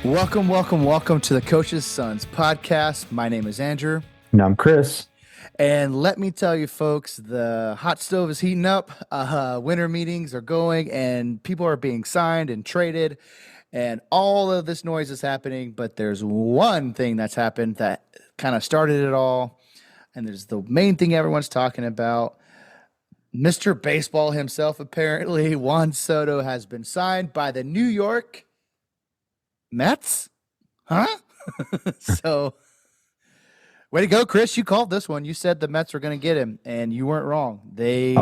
Welcome to the Coach's Sons podcast. My name is Andrew. And I'm Chris. And let me tell you, folks, the hot stove is heating up. Winter meetings are going, and people are being signed and traded, and all of this noise is happening. But there's one thing that's happened that kind of started it all, and there's the main thing everyone's talking about. Mr. Baseball himself, apparently, Juan Soto has been signed by the New York Mets? Huh? So, way to go, Chris. You called this one. You said the Mets were going to get him, and you weren't wrong. They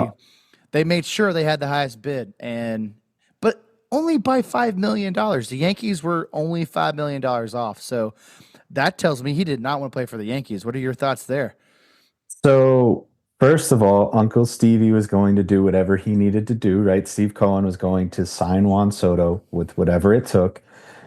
made sure they had the highest bid, but only by $5 million. The Yankees were only $5 million off. So that tells me he did not want to play for the Yankees. What are your thoughts there? So, first of all, Uncle Stevie was going to do whatever he needed to do, right? Steve Cohen was going to sign Juan Soto with whatever it took.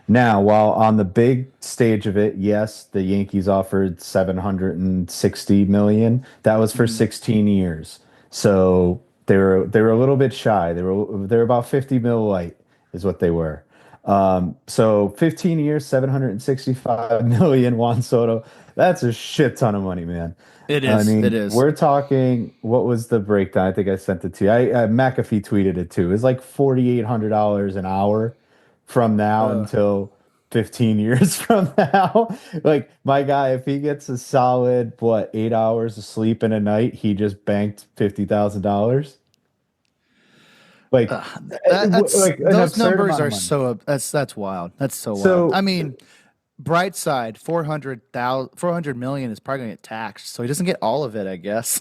Now, while on the big stage of it, yes, the Yankees offered $760 million. That was for 16 years. So they were a little bit shy. They're about 50 mil light is what they were. So 15 years, 765 million, Juan Soto. That's a shit ton of money, man. It is. I mean, it is. We're talking, what was the breakdown? I think I sent it to you. McAfee tweeted it too. It's like $4,800 an hour from now until 15 years from now. Like, my guy, if he gets a solid, 8 hours of sleep in a night, he just banked $50,000. Like, those numbers are so that's wild. That's so wild. I mean, bright side, 400 million is probably going to get taxed, so he doesn't get all of it, I guess.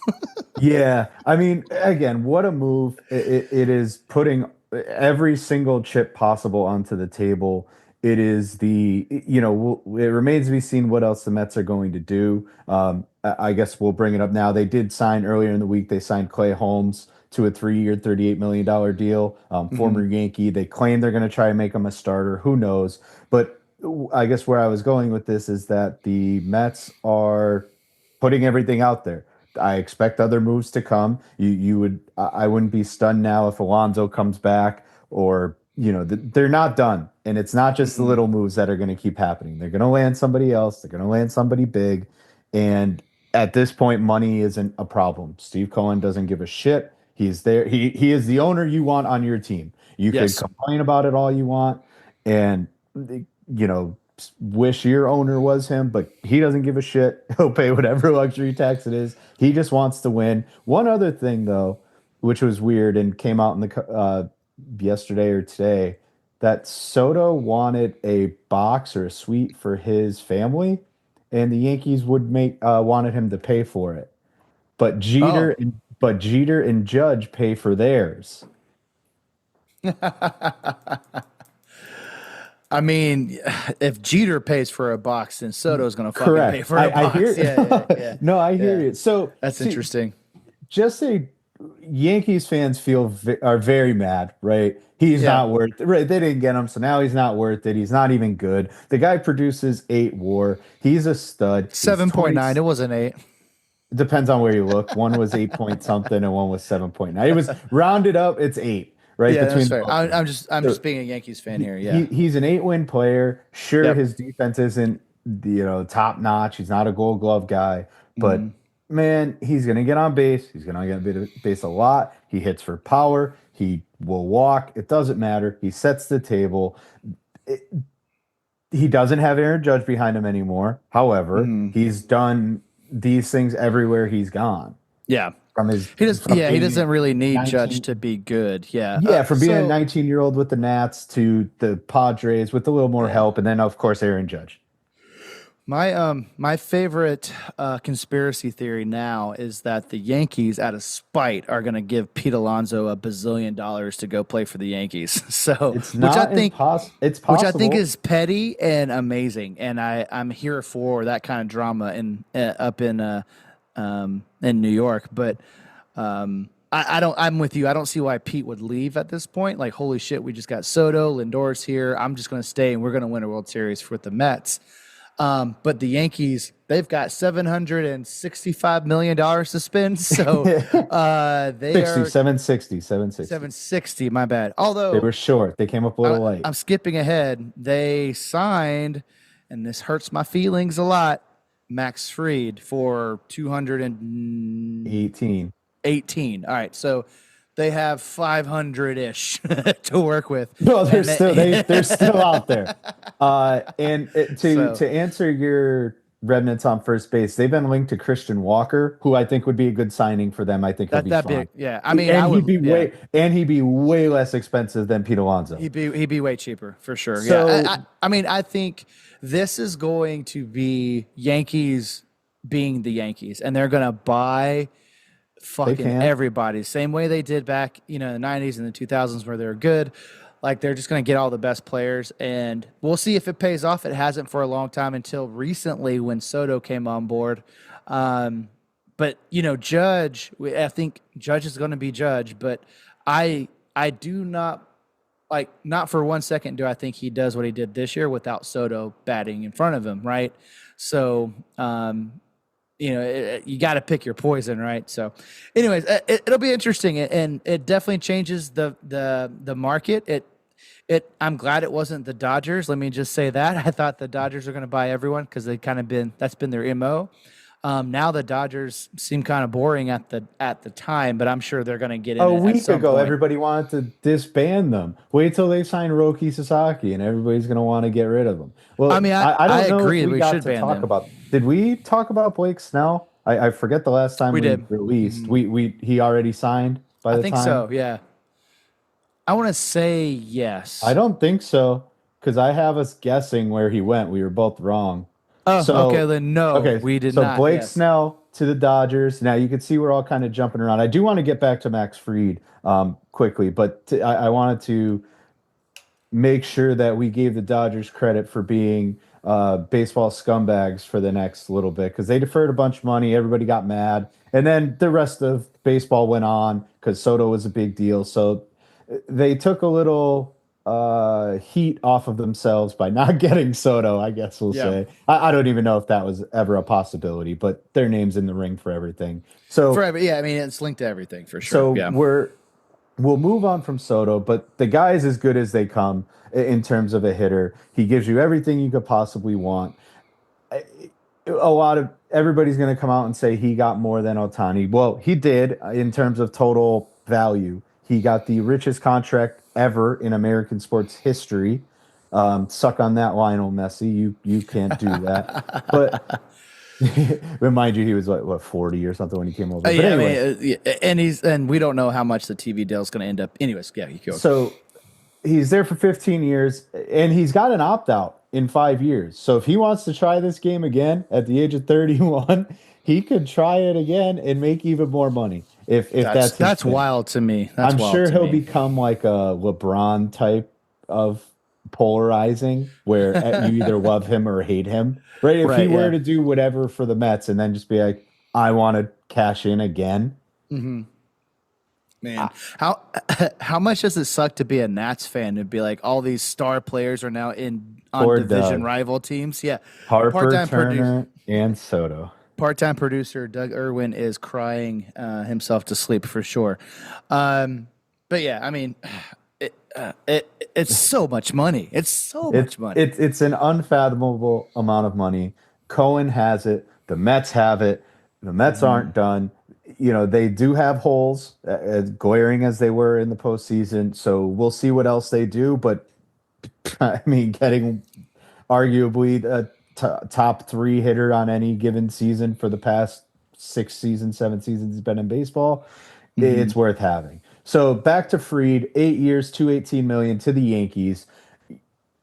Yeah, I mean, again, what a move! It is putting every single chip possible onto the table. It is it remains to be seen what else the Mets are going to do. I guess we'll bring it up now. They did sign earlier in the week. They signed Clay Holmes to a 3-year, $38 million deal. Former Yankee. They claim they're going to try and make him a starter. Who knows? But I guess where I was going with this is that the Mets are putting everything out there. I expect other moves to come. I wouldn't be stunned now if Alonso comes back, or they're not done. And it's not just the little moves that are going to keep happening. They're going to land somebody else. They're going to land somebody big. And at this point, money isn't a problem. Steve Cohen doesn't give a shit. He's there. He is the owner you want on your team. You can complain about it all you want, and wish your owner was him, but he doesn't give a shit. He'll pay whatever luxury tax it is. He just wants to win. One other thing, though, which was weird and came out in the yesterday or today, that Soto wanted a box or a suite for his family, and the Yankees wanted him to pay for it. But Jeter and Judge pay for theirs. I mean, if Jeter pays for a box, then Soto's going to fucking pay for a box. Yeah. No, I hear you. So that's interesting. Just say Yankees fans are very mad, right? He's not worth it. Right? They didn't get him, so now he's not worth it. He's not even good. The guy produces 8 WAR. He's a stud. 7.9. It wasn't 8. Depends on where you look. One was 8 point something, and one was 7.9. It was rounded up. It's 8. Right? Yeah, that's fair. I'm just being a Yankees fan here. Yeah, he's an 8-win player. Sure, his defense isn't top notch. He's not a Gold Glove guy, but man, he's gonna get on base. He's gonna get on base a lot. He hits for power. He will walk. It doesn't matter. He sets the table. He doesn't have Aaron Judge behind him anymore. However, he's done these things everywhere he's gone. Yeah. He doesn't really need Judge to be good. Yeah. From being a 19-year-old with the Nats to the Padres with a little more help, and then of course Aaron Judge. My favorite conspiracy theory now is that the Yankees, out of spite, are going to give Pete Alonso $1 bazillion to go play for the Yankees. So it's possible. Which I think is petty and amazing, and I'm here for that kind of drama up in New York. But I'm with you. I don't see why Pete would leave at this point. Like, holy shit, we just got Soto, Lindor's here. I'm just going to stay, and we're going to win a World Series with the Mets. But the Yankees, they've got $765 million to spend. So they 60, are 760, 760. 760, my bad. They Although were short. They came up a little late. I'm skipping ahead. They signed, and this hurts my feelings a lot, Max Fried for 218. 18. All right. So they have 500-ish to work with. No, they're And still they're still out there. To answer your remnants on first base, they've been linked to Christian Walker, who I think would be a good signing for them. I think he'll be that fine. big, yeah. I mean, I would, he'd be way less expensive than Pete Alonso. He'd be way cheaper for sure. So, yeah. I mean, I think this is going to be Yankees being the Yankees, and they're gonna buy fucking everybody. Same way they did back, in the 90s and the 2000s where they were good. Like, they're just going to get all the best players, and we'll see if it pays off. It hasn't for a long time until recently when Soto came on board. But, Judge, I think Judge is going to be Judge, but I do not, not for 1 second do I think he does what he did this year without Soto batting in front of him, right? So, you got to pick your poison, right? So, anyways, it'll be interesting, and it definitely changes the market. I'm glad it wasn't the Dodgers. Let me just say that I thought the Dodgers are going to buy everyone because that's been their MO. Now the Dodgers seem kind of boring at the time, but I'm sure they're going to get in. A week ago, everybody wanted to disband them. Wait till they sign Roki Sasaki, and everybody's going to want to get rid of them. Well, I mean, I don't know agree. If we should ban them. Did we talk about Blake Snell? I forget the last time we did. Released. Mm-hmm. He already signed by the time. I think so. Yeah. I want to say yes. I don't think so because I have us guessing where he went. We were both wrong. Oh, okay. Then no, we did not. So Blake Snell to the Dodgers. Now you can see we're all kind of jumping around. I do want to get back to Max Fried quickly, but I wanted to make sure that we gave the Dodgers credit for being baseball scumbags for the next little bit because they deferred a bunch of money. Everybody got mad. And then the rest of baseball went on because Soto was a big deal. So they took a little heat off of themselves by not getting Soto, I guess we'll say. I don't even know if that was ever a possibility, but their name's in the ring for everything. So I mean, it's linked to everything for sure. So we'll move on from Soto, but the guy is as good as they come in terms of a hitter. He gives you everything you could possibly want. Everybody's going to come out and say he got more than Ohtani. Well, he did in terms of total value. He got the richest contract ever in American sports history. Suck on that, Lionel Messi. You can't do that. But remind you, he was what 40 or something when he came over. But anyway, and we don't know how much the TV deal is going to end up. Anyways, yeah, you go. So he's there for 15 years, and he's got an opt-out in 5 years. So if he wants to try this game again at the age of 31, he could try it again and make even more money. If that's wild to me. I'm sure he'll become like a LeBron type of polarizing, where you either love him or hate him. Right? If he were to do whatever for the Mets and then just be like, I want to cash in again. Mm-hmm. Man, how much does it suck to be a Nats fan and be like all these star players are now on division rival teams? Yeah, Harper, Turner, and Soto. Part-time producer Doug Irwin is crying himself to sleep for sure. But yeah, I mean, it's so much money. It's much money. It's an unfathomable amount of money. Cohen has it. The Mets have it. The Mets aren't done. They do have holes, as glaring as they were in the postseason. So we'll see what else they do. But I mean, getting arguably a top 3 hitter on any given season for the past 7 seasons he's been in baseball, it's worth having. So back to Fried, 8 years, $218 million to the Yankees.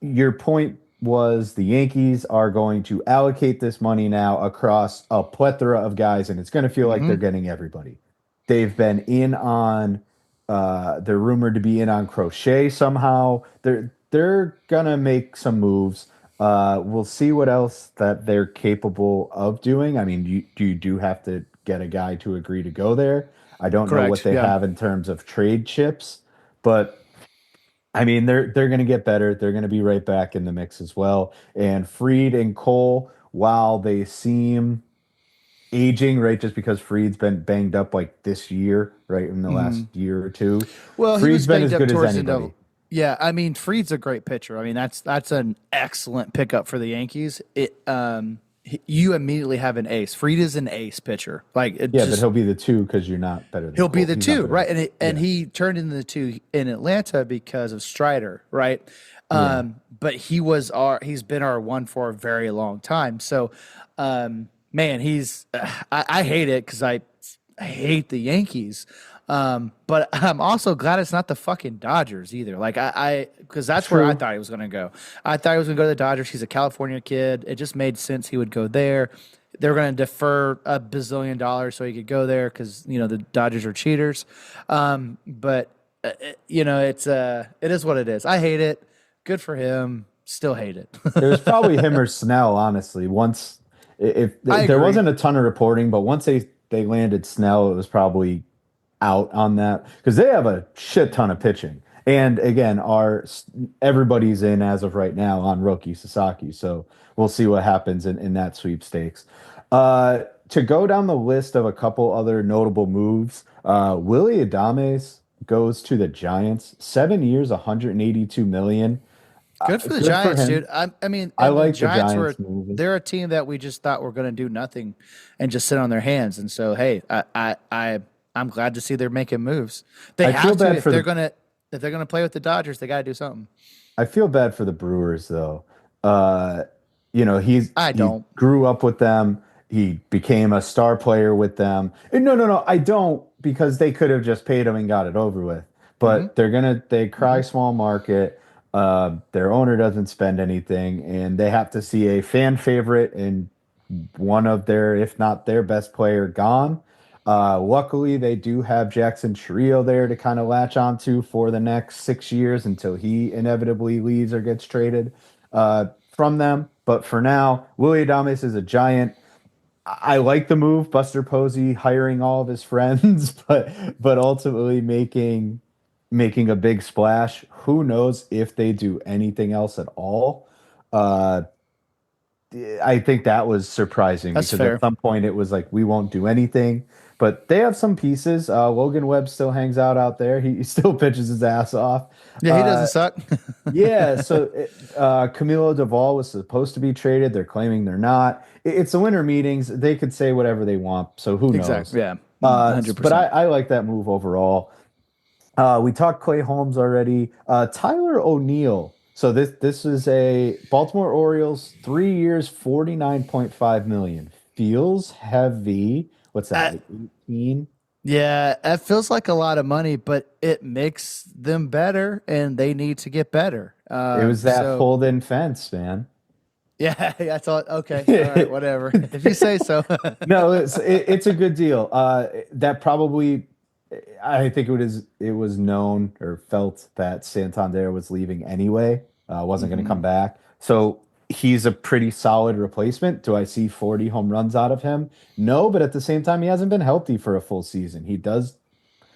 Your point was the Yankees are going to allocate this money now across a plethora of guys, and it's going to feel like they're getting everybody. They've been in on, they're rumored to be in on Crochet somehow. They're going to make some moves. We'll see what else that they're capable of doing. I mean, you do have to get a guy to agree to go there. I don't know what they have in terms of trade chips, but I mean, they're going to get better. They're going to be right back in the mix as well. And Fried and Cole, while they seem aging, right, just because Fried's been banged up like this year, right, in the last Mhm. year or two, Well, he Fried's was been banged as up good as towards the end of. anybody. Yeah, I mean, Fried's a great pitcher. I mean, that's an excellent pickup for the Yankees. You immediately have an ace. Fried is an ace pitcher. Like it Yeah, but just he'll be the two because you're not better than he'll be Cole. the He's not two, better than right? Cole. And Yeah. he turned into the two in Atlanta because of Strider, right? Yeah. But he's been our one for a very long time. So, man, I hate it because I hate the Yankees. But I'm also glad it's not the fucking Dodgers either. Like because that's where I True. thought he was going to go. I thought he was going to go to the Dodgers. He's a California kid. It just made sense he would go there. They're going to defer $1 billion so he could go there because the Dodgers are cheaters. But it is what it is. I hate it. Good for him. Still hate it. It was probably him or Snell, honestly. Once, if I there agree. wasn't a ton of reporting, but once they landed Snell, it was probably out on that because they have a shit ton of pitching. And again, everybody's in as of right now on Roki Sasaki, so we'll see what happens in that sweepstakes. To go down the list of a couple other notable moves, Willie Adames goes to the Giants, 7 years, 182 million. Good for the Good for Giants, him. dude. I mean, I and the like the Giants Giants moving. they're a team that we just thought were going to do nothing and just sit on their hands. And so, hey, I'm glad to see they're making moves. They I feel have to bad for the if they're gonna play with the Dodgers. They got to do something. I feel bad for the Brewers though. Uh, I he don't. grew up with them. He became a star player with them. And no, I don't because they could have just paid him and got it over with. Hmm. But they cry small market. Their owner doesn't spend anything, and they have to see a fan favorite and one of their, if not their best player, gone. Luckily, they do have Jackson Trio there to kind of latch onto for the next 6 years until he inevitably leaves or gets traded from them. But for now, Willie Adames is a giant. I like the move, Buster Posey hiring all of his friends, but ultimately making a big splash. Who knows if they do anything else at all? Uh, I think that was surprising That's because at fair. some point it was like we won't do anything, but they have some pieces. Logan Webb still hangs out there. He still pitches his ass off. Yeah, he doesn't Uh, suck. yeah, so Camilo Duvall was supposed to be traded. They're claiming they're not. It's the winter meetings. They could say whatever they want, so who knows? Exactly. Yeah. But 100%. I like that move overall. We talked Clay Holmes already. Tyler O'Neill. So this is a Baltimore Orioles, 3 years, 49.5 million. Feels heavy. What's that, Uh, like 18? yeah, it feels like a lot of money, but it makes them better, and they need to get better. It was that So pulled in fence, man. yeah, I thought okay, all right, whatever. If you say so. No, it's a good deal. That probably, I think it was known or felt that Santander was leaving anyway. Wasn't going to come Mhm. back. So he's a pretty solid replacement. Do I see 40 home runs out of him? No, but at the same time, he hasn't been healthy for a full season. He does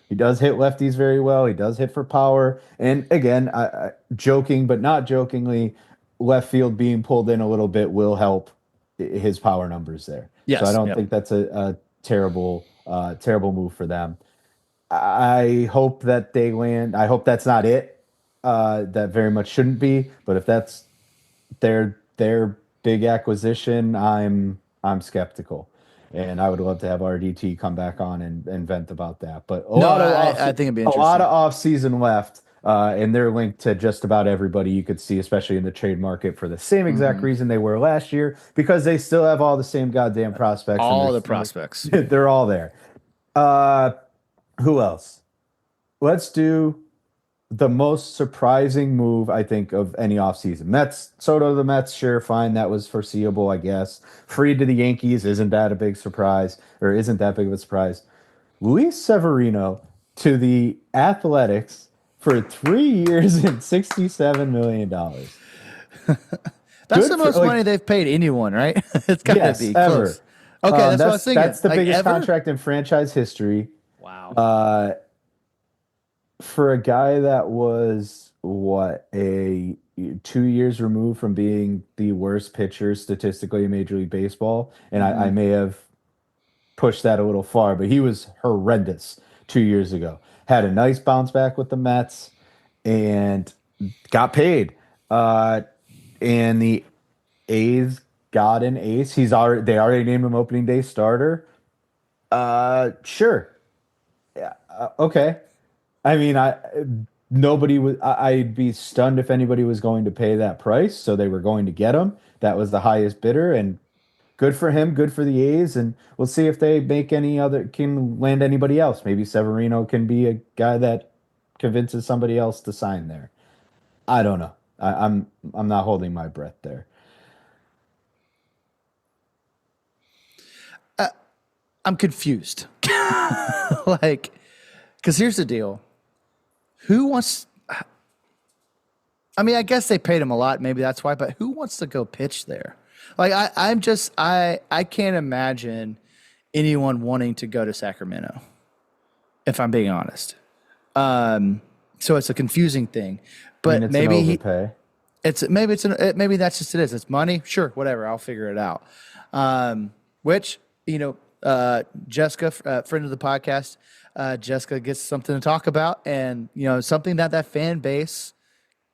hit lefties very well. He does hit for power. And again, joking but not jokingly, left field being pulled in a little bit will help his power numbers there. So I Yes. don't Yep. think that's a terrible move for them. I hope that they land. I hope that's not it. That very much shouldn't be. But if that's their big acquisition, I'm skeptical. And I would love to have RDT come back on and vent about that. But No, I think it'd be a lot interesting. of off season left, and they're linked to just about everybody you could see, especially in the trade market, for the same exact Hmm. reason they were last year, because they still have all the same goddamn prospects, and All the prospects. they're all there. Uh, who else? Let's do the most surprising move, I think, of any offseason. Mets, Soto to the Mets, sure, fine. That was foreseeable, I guess. Free to the Yankees, isn't that a big surprise? Or isn't that big of a surprise? Luis Severino to the Athletics for 3 years and $67 million. That's Good the for, most like, money they've paid anyone, right? It's got to yes, be close. ever. Okay, that's what I was That's thinking. that's the Like biggest ever? contract in franchise history. Wow. Uh, for a guy that was what, a 2 years removed from being the worst pitcher statistically in Major League Baseball. And I Hmm. may have pushed that a little far, but he was horrendous 2 years ago. Had a nice bounce back with the Mets and got paid. Uh, and the A's got an ace. They already named him opening day starter. Sure. Yeah, okay. I mean, nobody was. I'd be stunned if anybody was going to pay that price. So they were going to get him. That was the highest bidder, and good for him. Good for the A's, and we'll see if they make any other can land anybody else. Maybe Severino can be a guy that convinces somebody else to sign there. I don't know. I'm not holding my breath there. I'm confused. Like, because here's the deal. Who wants? I mean, I guess they paid him a lot. Maybe that's why. But who wants to go pitch there? Like, I can't imagine anyone wanting to go to Sacramento. If I'm being honest. So it's a confusing thing. I mean, But it's an overpay. maybe that's just it is. It's money. Sure, whatever. I'll figure it out. Which Jessica, friend of the podcast, Jessica gets something to talk about, and something that fan base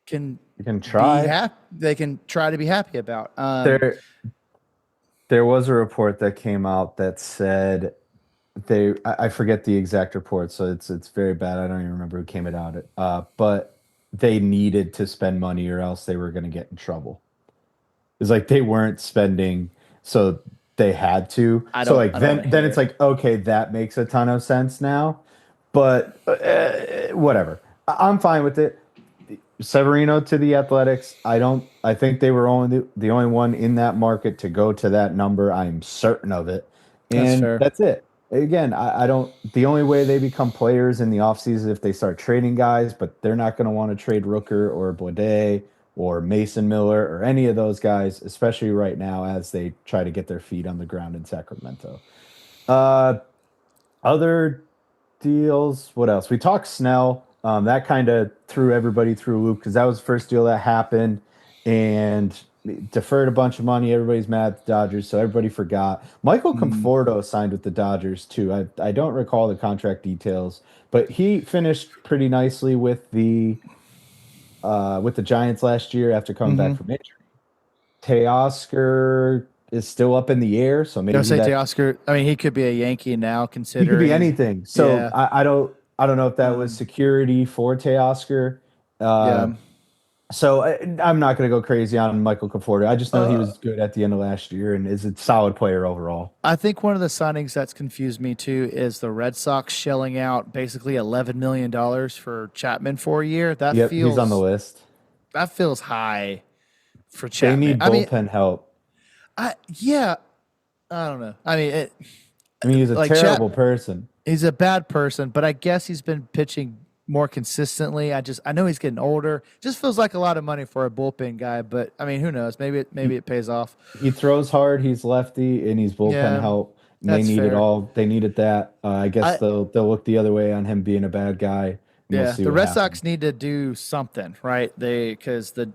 can You can be try. happy. They can try to be happy about. There, there was a report that came out that said I forget the exact report, so it's very bad. I don't even remember who came it out. But they needed to spend money or else they were going to get in trouble. It's like they weren't spending, so they had to. I So don't. like I don't want to then hear it's it. like, okay, that makes a ton of sense now. But whatever. I'm fine with it. Severino to the Athletics. I think they were only the only one in that market to go to that number. I'm certain of it. That's And fair. that's it. Again, I don't the only way they become players in the offseason is if they start trading guys, but they're not going to want to trade Rooker or Baudet or Mason Miller or any of those guys, especially right now as they try to get their feet on the ground in Sacramento. Uh, Other deals. What else? We talked Snell. That kind of threw everybody through a loop because that was the first deal that happened and deferred a bunch of money. Everybody's mad at the Dodgers, so everybody forgot. Michael Mm, Conforto signed with the Dodgers too. I don't recall the contract details, but he finished pretty nicely with the Giants last year after coming back mm-hmm. from injury. Teoscar is still up in the air, so Don't maybe say that Teoscar. I mean, he could be a Yankee now, he could be considering. anything. So Yeah. I don't know if that was Um, security for Teoscar. yeah. Uh, so I'm not going to go crazy on Michael Conforto. I just know he Uh, was good at the end of last year and is a solid player overall. I think one of the signings that's confused me too is the Red Sox shelling out basically $11 million for Chapman for a year. Yep, he's on the list. That feels high for They Chapman. need I mean, bullpen help. yeah, I don't know. I mean, I mean, he's a like terrible Chapman, person. he's a bad person, but I guess he's been pitching more consistently. I know he's getting older. Just feels like a lot of money for a bullpen guy, but I mean, who knows? Maybe He it pays off. he throws hard. He's lefty, and he's bullpen Yeah, help. And that's fair. they needed that. I guess I they'll look the other way on him being a bad guy, and we'll Yeah, see the what Red happens. Sox need to do something, right? They because the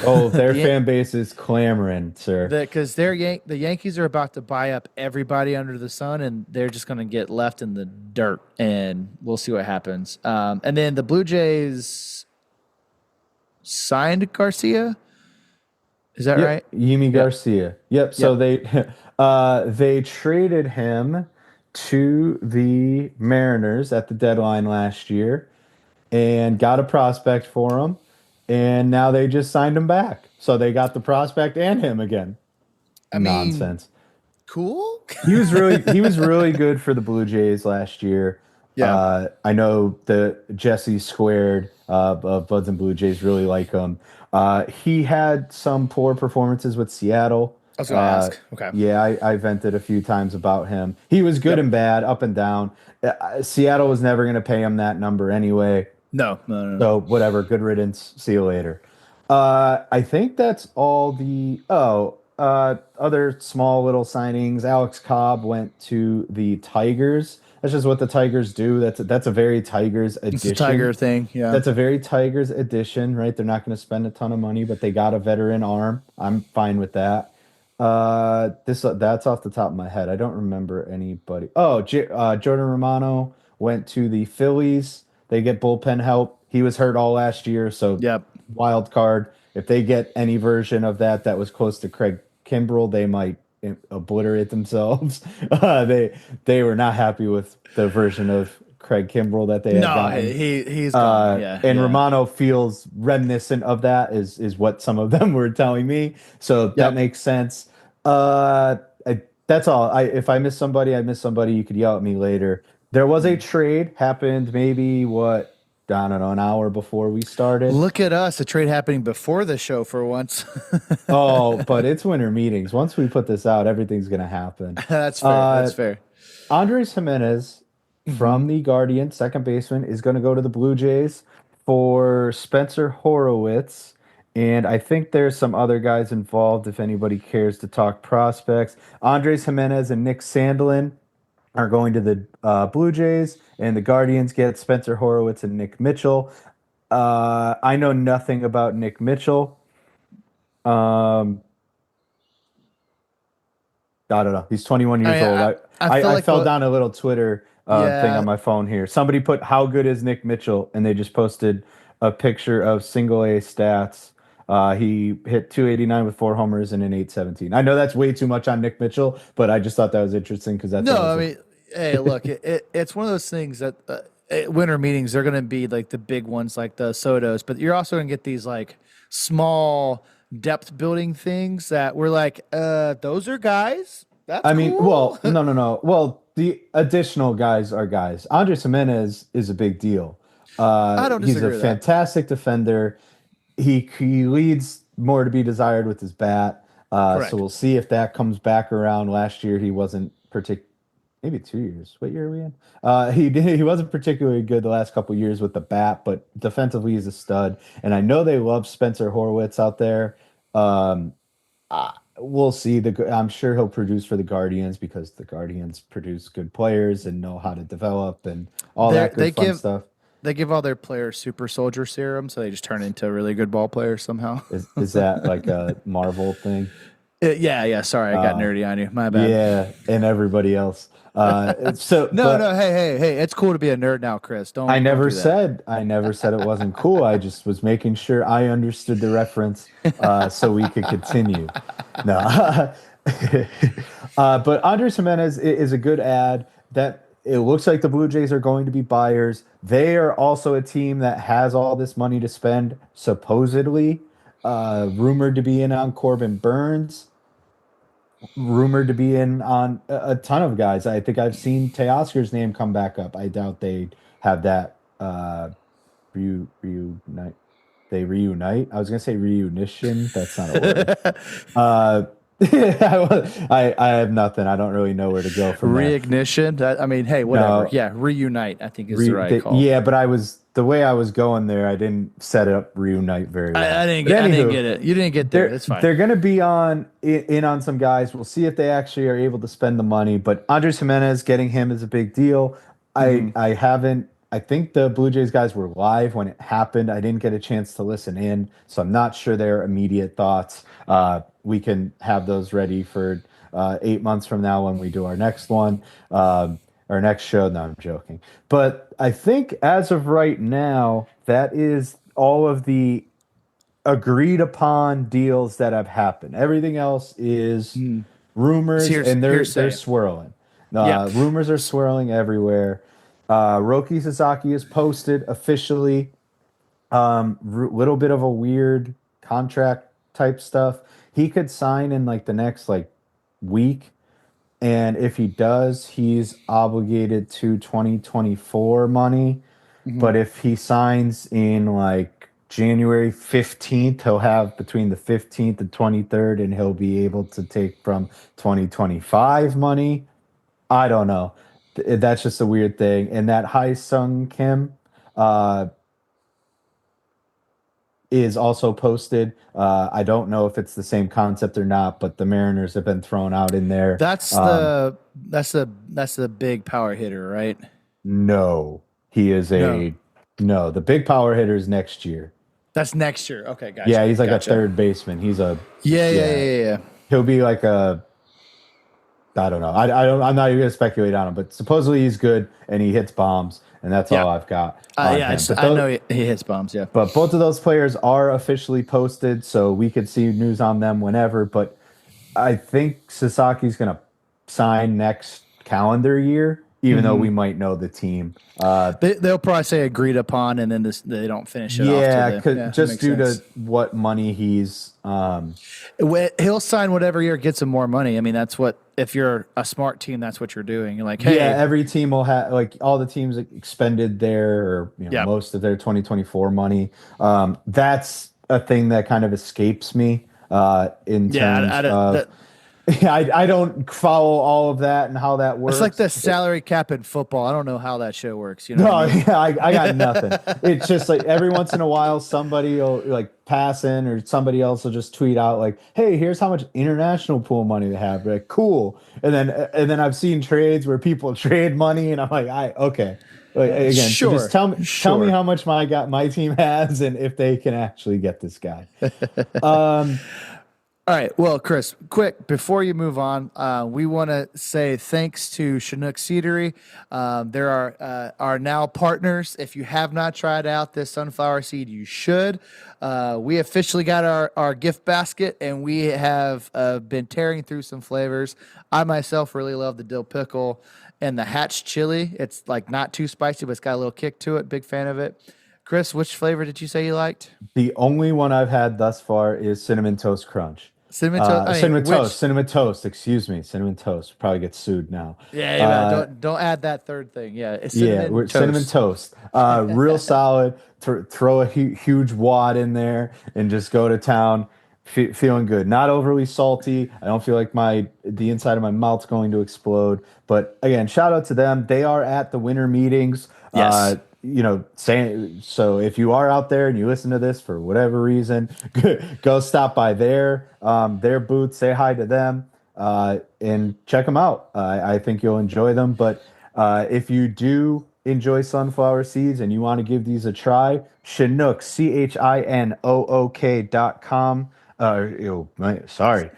Oh, their the fan base is clamoring, sir. because the Yankees are about to buy up everybody under the sun, and they're just going to get left in the dirt, and we'll see what happens. And then the Blue Jays signed Garcia. Is that Yep, right? Yimi Yep. Garcia. Yep. So Yep. they traded him to the Mariners at the deadline last year and got a prospect for him, and now they just signed him back. So they got the prospect and him again. I mean, Nonsense. cool. He was really good for the Blue Jays last year. Yeah, I know the Jesse Squared of Buds and Blue Jays really like him. He had some poor performances with Seattle. I was going to Uh, ask. Okay. yeah, I vented a few times about him. He was good Yep. and bad, up and down. Seattle was never going to pay him that number anyway. No, no, no. So whatever, good riddance. See you later. I think that's all other small little signings. Alex Cobb went to the Tigers. That's just what the Tigers do. That's a very Tigers It's the Tiger addition. thing. Yeah. That's a very Tigers addition, right? They're not going to spend a ton of money, but they got a veteran arm. I'm fine with that. This that's off the top of my head. I don't remember anybody. Oh, Jordan Romano went to the Phillies. They get bullpen help. He was hurt all last year, so Yep. wild card. If they get any version of that was close to Craig Kimbrell, they might obliterate themselves. They were not happy with the version of Craig Kimbrell that they had No, gotten. he's gone. Yeah. And Yeah. Romano feels reminiscent of that is what some of them were telling me. So that Yep. makes sense. Uh, that's all. If I miss somebody, I miss somebody. You could yell at me later. There was a trade happened maybe what, I don't know, an hour before we started. Look at us, a trade happening before the show for once. Oh, but it's winter meetings. Once we put this out, everything's gonna happen. That's fair. Uh, That's fair. Andres Jimenez Hmm. from the Guardians, second baseman, is going to go to the Blue Jays for Spencer Horowitz. And I think there's some other guys involved if anybody cares to talk prospects. Andres Jimenez and Nick Sandlin are going to the Blue Jays, and the Guardians get Spencer Horowitz and Nick Mitchell. I know nothing about Nick Mitchell. Um, I don't know. He's 21 I years mean, old. I feel I like fell what? down a little Twitter thing on Yeah. my phone here. Somebody put, "How good is Nick Mitchell?" And they just posted a picture of single A stats. He hit 289 with 4 homers and an 817. I know that's way too much on Nick Mitchell, but I just thought that was interesting because that's No, I always mean, hey, look, it's one of those things that winter meetings they're going to be like the big ones, like the Sotos, but you're also going to get these like small depth building things that we're like, those are guys. That's I mean, cool. well, no. Well, the additional guys are guys. Andres Jimenez is a big deal. I don't He's a disagree with that. fantastic defender. He leads more to be desired with his bat. So Correct. we'll see if that comes back around. Last year he wasn't particular. Maybe 2 years. What year are we in? He wasn't particularly good the last couple years with the bat, but defensively he's a stud. And I know they love Spencer Horwitz out there. Um, we'll see. I'm sure he'll produce for the Guardians because the Guardians produce good players and know how to develop and all They that they good fun give stuff. they give all their players super soldier serum, so they just turn into really good ball players somehow. Is that like a Marvel thing? Yeah, yeah. Sorry, I got Uh, nerdy on you. My bad. Yeah, and everybody else. No, no. But Hey. It's cool to be a nerd now, Chris. Don't do that. I never said it wasn't cool. I just was making sure I understood the reference, so we could continue. No, but Andres Jimenez is a good ad. That it looks like the Blue Jays are going to be buyers. They are also a team that has all this money to spend, supposedly. Rumored to be in on Corbin Burns, rumored to be in on a ton of guys. I think I've seen Teoscar's name come back up. I doubt they have that reunite. They reunite. I was gonna say reunition. That's not a word. Uh, I have nothing. I don't really know where to go from there. Reignition. I mean, hey, whatever. No, Yeah, reunite. I think is the right call. yeah, but the way I was going there. I didn't set it up reunite very I well. didn't But get. I didn't anywho, get it. You didn't get there. That's fine. they're going to be in on some guys. We'll see if they actually are able to spend the money. But Andres Jimenez, getting him is a big deal. Hmm. I haven't. I think the Blue Jays guys were live when it happened. I didn't get a chance to listen in, so I'm not sure their immediate thoughts. We can have those ready for 8 months from now when we do our next one, our next show. No, I'm joking. But I think as of right now, that is all of the agreed upon deals that have happened. Everything else is It's rumors, and they're hearsay. swirling. Yeah. Rumors are swirling everywhere. Roki Sasaki has posted officially. Little bit of a weird contract type stuff. He could sign in like the next like week, and if he does, he's obligated to 2024 money. Hmm. But if he signs in like January 15th, he'll have between the 15th and 23rd, and he'll be able to take from 2025 money. I don't know. That's just a weird thing. And that Hai Sung Kim, uh, is also posted. I don't know if it's the same concept or not, but the Mariners have been thrown out in there. That's the big power hitter, right? No, he is No, a no. The big power hitter is next year. that's next year. Okay, Yeah, gotcha, he's like a gotcha. third baseman. He's a Yeah, yeah, yeah. yeah, yeah. He'll be like a I don't know. I don't. I'm not even gonna speculate on him, but supposedly he's good and he hits bombs, and that's Yeah, all I've got on yeah. him. I know he hits bombs. Yeah. But both of those players are officially posted, so we could see news on them whenever. But I think Sasaki's gonna sign next calendar year, even though Hmm. we might know the team. They'll probably say agreed upon, and then they don't finish it off to Yeah, the. Yeah, that just makes due sense. to what money he's He'll sign whatever year gets him more money. I mean, that's what if you're a smart team, that's what you're doing. You're like, yeah, hey, every team will have like all the teams expended their or yeah, most of their 2024 money. That's a thing that kind of escapes me in yeah. terms of I don't follow all of that and how that It's like works. the salary cap in football. I don't know how that show works. You know what No, I mean? yeah, I got nothing. It's just like every once in a while somebody will like pass in or somebody else will just tweet out like, "Hey, here's how much international pool money they have." Like, cool. And then I've seen trades where people trade money and I'm like, "I okay." Like again, so just Sure, tell me sure. how much my team has and if they can actually get this guy. Um All right. Well, Chris, quick before you move on, we want to say thanks to Chinook Seedery. There are now partners. If you have not tried out this sunflower seed, you should. We officially got our gift basket, and we have been tearing through some flavors. I myself really love the dill pickle and the hatch chili. It's like not too spicy, but it's got a little kick to it. Big fan of it. Chris, which flavor did you say you liked? the only one I've had thus far is cinnamon toast crunch. Cinnamon toast. I mean, which Cinnamon toast, excuse me, cinnamon toast. Probably get sued now. Yeah, yeah, Uh, don't add that third thing. Yeah, it's Yeah, cinnamon cinnamon toast. toast. Real solid. Throw a huge wad in there and just go to town. Feeling good. Not overly salty. I don't feel like the inside of my mouth's going to explode. But again, shout out to them. They are at the winter meetings. Yes. Saying so. If you are out there and you listen to this for whatever reason, go stop by their booth. Say hi to them and check them out. I think you'll enjoy them. But if you do enjoy sunflower seeds and you want to give these a try, Chinook, CHINOOK.com.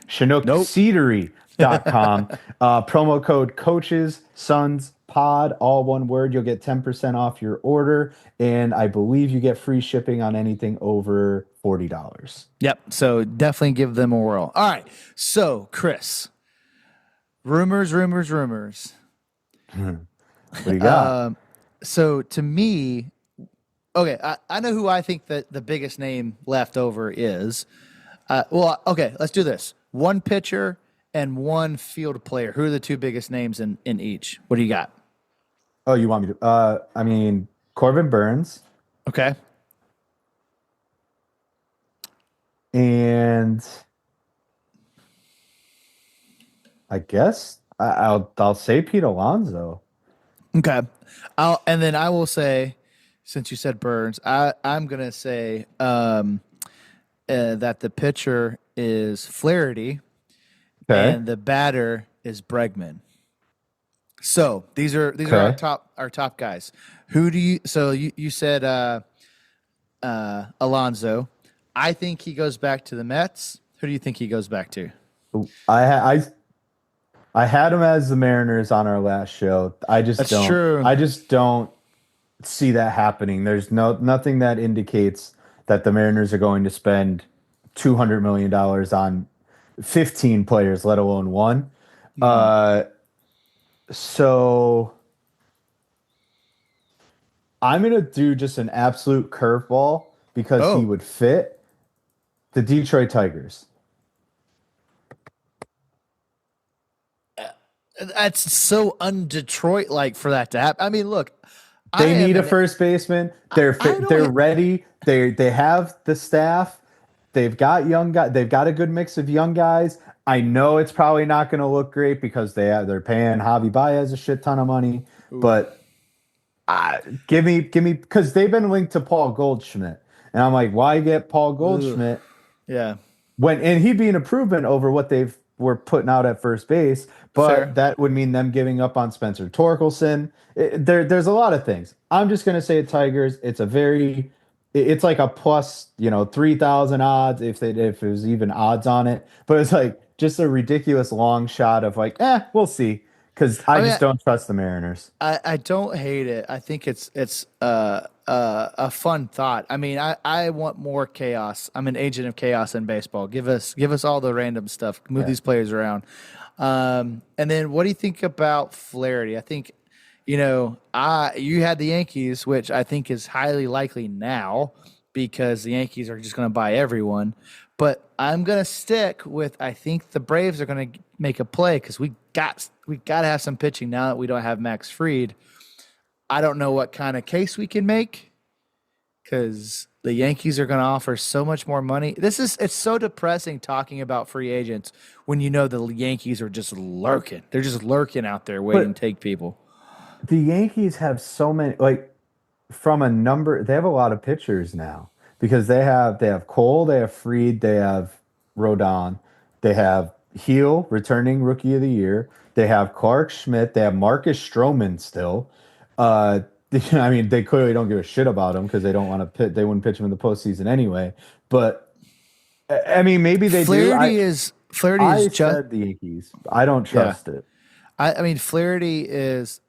Chinook Nope. Seedery.com. Promo code coaches, sons, pod, all one word. You'll get 10% off your order. And I believe you get free shipping on anything over $40. Yep. So definitely give them a whirl. All right. So Chris, rumors, rumors, rumors. What do you got? So to me, okay, I know who I think that the biggest name left over is. Okay, let's do this. One pitcher and one field player. Who are the two biggest names in each? What do you got? Oh, you want me to? I mean, Corbin Burns Okay. and I guess I'll say Pete Alonso. Okay. I will say, since you said Burns, I'm gonna say that the pitcher is Flaherty Okay. and the batter is Bregman. So these are Okay. our top guys. Who do you? So you said Alonso. I think he goes back to the Mets. Who do you think he goes back to? I had him as the Mariners on our last show. That's true. I just don't see that happening. There's nothing that indicates that the Mariners are going to spend $200 million on 15 players, let alone one. So I'm gonna do just an absolute curveball because he Oh, would fit the Detroit Tigers. that's so un-Detroit like for that to happen. I mean, look, I They am need a an first baseman. They're I fit, they're don't. ready. They have the staff. They've got young guys. They've got a good mix of young guys. I know it's probably not going to look great because they're paying Javi Baez a shit ton of money, Oof. but give me because they've been linked to Paul Goldschmidt, And I'm like, why get Paul Ugh. Goldschmidt Yeah. and he'd be an improvement over what they've were putting out at first base, but Fair. that would mean them giving up on Spencer Torkelson. There's a lot of things. I'm just gonna say Tigers. It's like a plus, 3,000 odds if there's even odds on it. But it's like just a ridiculous long shot of like, we'll see, because I I mean, just don't trust the Mariners. I don't hate it. I think it's a fun thought. I mean, I want more chaos. I'm an agent of chaos in baseball. Give us all the random stuff. Move Yeah. these players around. And then what do you think about Flaherty? I think, you had the Yankees, which I think is highly likely now because the Yankees are just going to buy everyone. But I'm going to stick with I think the Braves are going to make a play because we got to have some pitching now that we don't have Max Fried. I don't know what kind of case we can make because the Yankees are going to offer so much more money. It's so depressing talking about free agents when you know the Yankees are just lurking. They're just lurking out there waiting But to take people. the Yankees have so many, like, from a number, they have a lot of pitchers now because they have Cole, they have Freed, they have Rodon, they have Heel returning Rookie of the Year, they have Clark Schmidt, they have Marcus Stroman still. Uh, I mean, they clearly don't give a shit about him because they don't want to pit. They wouldn't pitch him in the postseason anyway. But I mean, maybe they do. Flaherty is I just said the Yankees. I don't yeah. trust it. I mean Flaherty is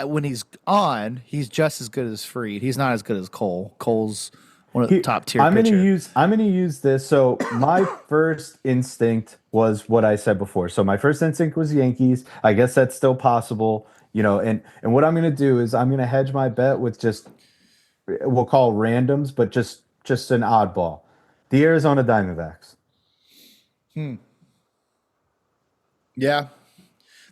when he's on, he's just as good as Freed. He's not as good as Cole. Cole's one of the top tier pitcher. I'm gonna use this. So my first instinct was what I said before. So my first instinct was Yankees. I guess that's still possible, and what I'm gonna do is I'm gonna hedge my bet with just we'll call randoms, but just an oddball. The Arizona Diamondbacks. Yeah,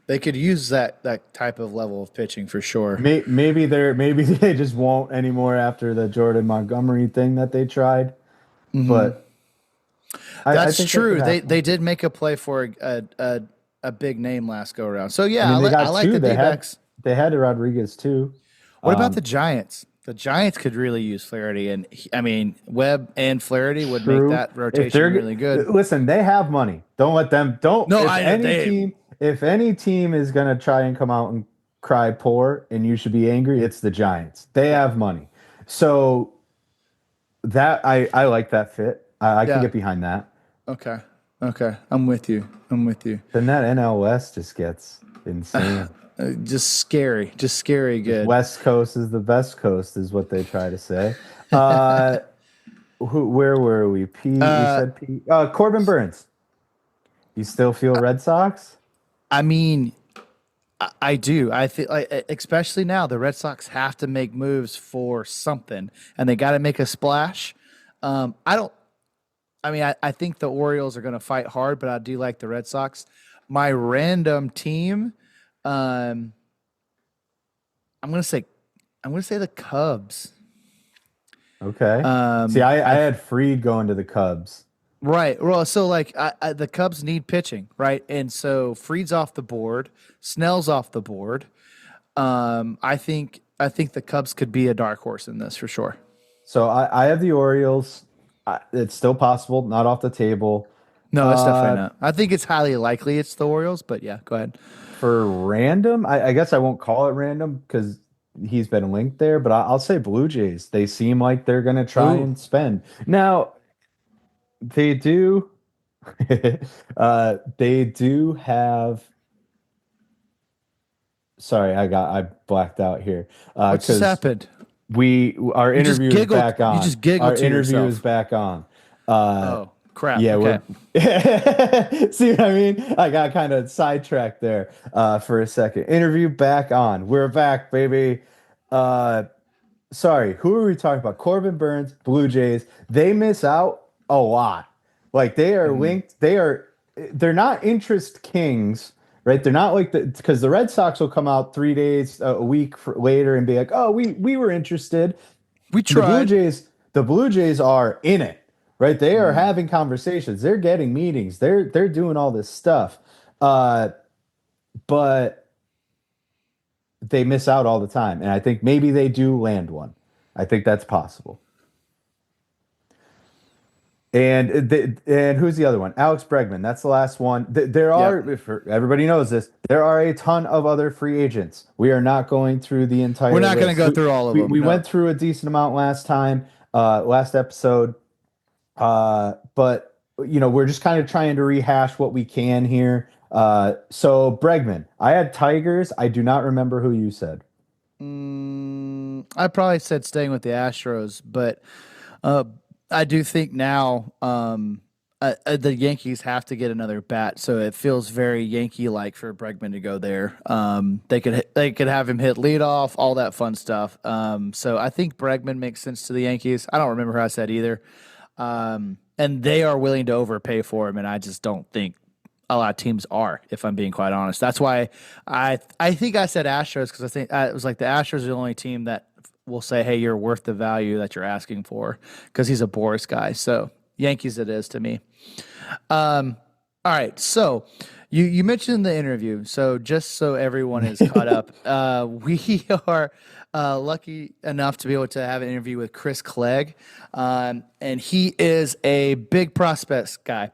they could use that type of level of pitching for sure. Maybe they just won't anymore after the Jordan Montgomery thing that they tried. But I That's think that could true. They happen. did make a play for a big name last go around. So I yeah, mean, they I got like two. the They had D-backs. they had Rodriguez too. What about the Um, Giants? The Giants could really use Flaherty, and I mean Webb and Flaherty would make True. that rotation really good. Listen, they have money. Don't let them. Don't. No, I they If any team is gonna try and come out and cry poor, and you should be angry, it's the Giants. They yeah have money. So that I like that fit. I can yeah get behind that. okay okay. I'm with you. I'm with you. Then that NLS just gets insane. Just scary good. West Coast is the best coast, is what they try to say. Uh, where were we? Pete, we said Pete. Corbin Burns. You still feel Red Sox? I mean, I do. I think, like, especially now, the Red Sox have to make moves for something, and they got to make a splash. I don't. I mean, I think the Orioles are going to fight hard, but I do like the Red Sox. My random team, um, I'm going to say, the Cubs. Okay. See, I had Freed going to the Cubs. Right. Well, so like the Cubs need pitching, right? And so Fried's off the board, Snell's off the board. I think the Cubs could be a dark horse in this for sure. So I have the Orioles. It's still possible, not off the table. No, it's definitely Uh, not. I think it's highly likely it's the Orioles, but yeah, go ahead. for random, I guess I won't call it random because he's been linked there, but I'll say Blue Jays. They seem like they're going to try Ooh, and spend. Now, they do. They do have. Sorry, I blacked out here. what just Because happened? our You just interview is giggled. back You on. just giggled Our to interview is yourself. back on. Uh, Oh crap. yeah, Okay. we're. See what I mean? I got kind of sidetracked there for a second. Interview back on. We're back, baby. Uh, sorry, who are we talking about? Corbin Burns, Blue Jays. They miss out a lot. Like they are Mhm. linked. They're not interest kings, right? They're not like because the Red Sox will come out 3 days, a week later and be like, oh, we were interested. We The Blue tried. Jays, the Blue Jays are in it, right? They are having conversations. They're getting meetings. They're doing all this stuff. Uh, but they miss out all the time. And I think maybe they do land one. I think that's possible. And who's the other one? Alex Bregman. That's the last one. There are, Yep. if everybody knows this, there are a ton of other free agents. We are not going through the We're entire not going to list. go We, through all of we them. we No. went through a decent amount last time, last episode. But we're just kind of trying to rehash what we can here. So Bregman, I had Tigers. I do not remember who you said. I probably said staying with the Astros, but uh, I do think now the Yankees have to get another bat, so it feels very Yankee-like for Bregman to go there. They could have him hit leadoff, all that fun stuff. So I think Bregman makes sense to the Yankees. I don't remember who I said either, and they are willing to overpay for him, and I just don't think a lot of teams are, if I'm being quite honest. That's why I think I said Astros because I think it was like the Astros are the only team that will say, "Hey, you're worth the value that you're asking for," because he's a Boris guy. So Yankees, it is to me. All right, so you mentioned the interview. So just so everyone is caught up, we are lucky enough to be able to have an interview with Chris Clegg, and he is a big prospects guy.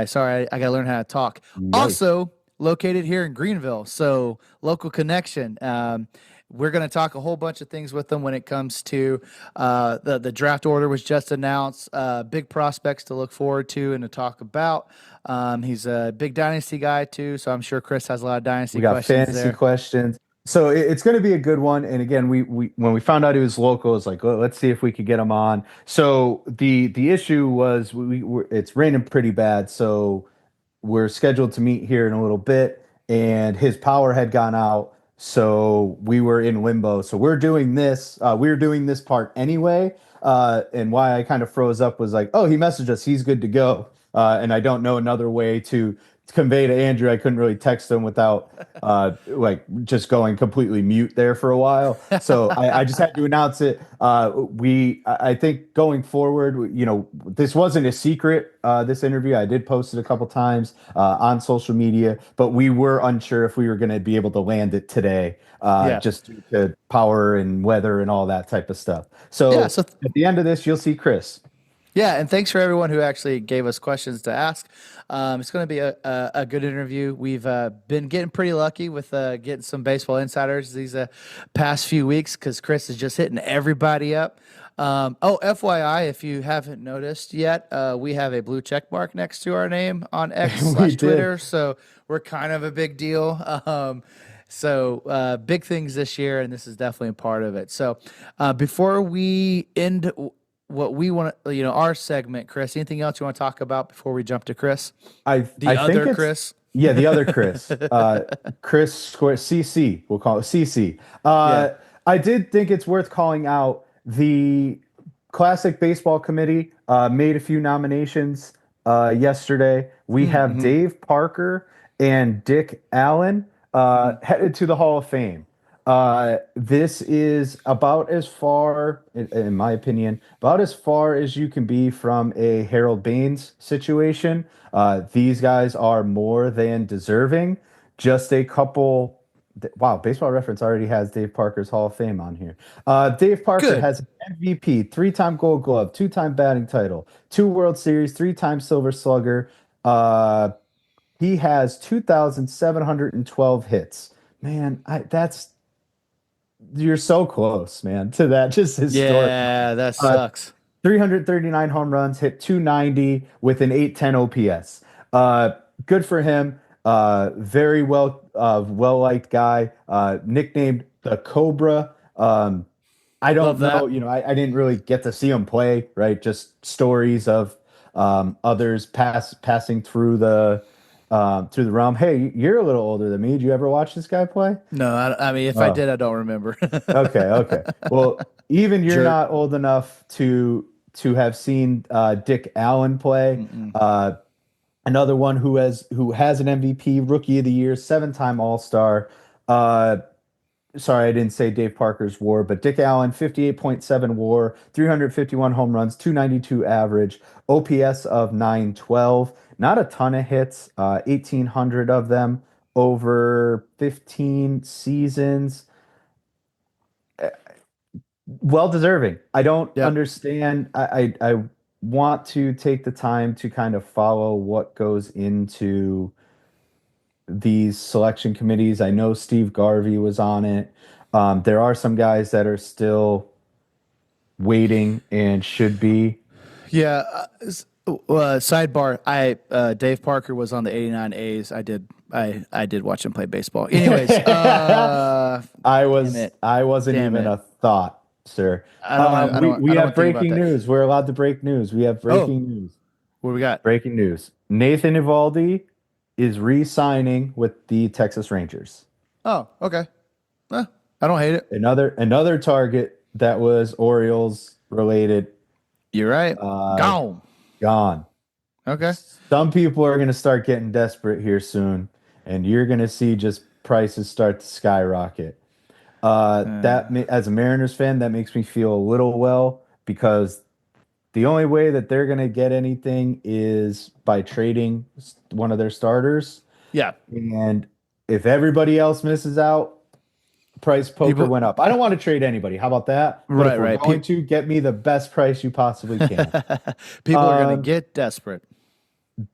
Sorry, I got to learn how to talk. Nice. Also located here in Greenville, so local connection. We're going to talk a whole bunch of things with them when it comes to the draft order was just announced. Big prospects to look forward to and to talk about. He's a big dynasty guy too, so I'm sure Chris has a lot of dynasty We got questions fantasy there. questions. So it's going to be a good one. And again, we when we found out he was local, it's like, well, let's see if we could get him on. So the issue was it's raining pretty bad, so we're scheduled to meet here in a little bit, and his power had gone out, so we were in limbo. So we're doing this. We were doing this part anyway. And why I kind of froze up was like, oh, he messaged us. He's good to go. And I don't know another way to convey to Andrew. I couldn't really text him without like just going completely mute there for a while. So I just had to announce it. I think going forward, this wasn't a secret. This interview, I did post it a couple times on social media, but we were unsure if we were going to be able to land it today, Yeah. just due to power and weather and all that type of stuff. Yeah, So so at the end of this, you'll see Chris. yeah, and thanks for everyone who actually gave us questions to ask. It's going to be a good interview. We've been getting pretty lucky with getting some baseball insiders these past few weeks because Chris is just hitting everybody up. FYI, if you haven't noticed yet, we have a blue check mark next to our name on X We slash did. Twitter, so we're kind of a big deal. Big things this year, and this is definitely a part of it. So before we end what we want to, our segment, Chris. Anything else you want to talk about before we jump to Chris? I The think other it's Chris. yeah, the other Chris. Chris Square CC, we'll call it CC. Yeah. I did think it's worth calling out the Classic Baseball Committee made a few nominations yesterday. We have Mm-hmm. Dave Parker and Dick Allen Mm-hmm. headed to the Hall of Fame. This is about as far, in my opinion, about as far as you can be from a Harold Baines situation. These guys are more than deserving. Just a couple. Wow, Baseball Reference already has Dave Parker's Hall of Fame on here. Dave Parker Good. has an MVP, three-time Gold Glove, two-time batting title, two World Series, three-time Silver Slugger. Uh, he has 2,712 hits. Man, that's you're so close, man, to that. Just historic number. Yeah, that Uh, sucks. 339 home runs, hit 290 with an 810 OPS. Uh, Good for him. Very well liked guy. Nicknamed the Cobra. I Love don't know, that. I didn't really get to see him play, right? Just stories of others passing through the realm. Hey, you're a little older than me. Did you ever watch this guy play? No, I mean, if I Oh, did, I don't remember. okay. Well, even you're Jerk. not old enough to have seen Dick Allen play. Mm-mm. Another one who has an MVP, Rookie of the Year, seven-time All-Star. Uh, Sorry, I didn't say Dave Parker's WAR, but Dick Allen, 58.7 WAR, 351 home runs, 292 average, OPS of 912. Not a ton of hits, 1,800 of them over 15 seasons. Well deserving. I don't Yep. understand. I want to take the time to kind of follow what goes into these selection committees. I know Steve Garvey was on it. There are some guys that are still waiting and should be. Yeah. Sidebar. Dave Parker was on the '89 A's. I did watch him play baseball. Anyways, I wasn't Damn even it. a thought, sir. I don't wanna- I don't We I don't have wanna think about breaking that. news. We're allowed to break news. We have breaking news. What do we got? Breaking news. Nathan Eovaldi is re-signing with the Texas Rangers. Oh, okay. I don't hate it. Another target that was Orioles related You're right. Gone. gone. Okay. Some people are going to start getting desperate here soon, and you're going to see just prices start to skyrocket. As a Mariners fan, that makes me feel a little well because the only way that they're going to get anything is by trading one of their starters. Yeah. And if everybody else misses out, price poker went up. I don't want to trade anybody. How about that? But if we're going to get me the best price you possibly can. People are going to get desperate.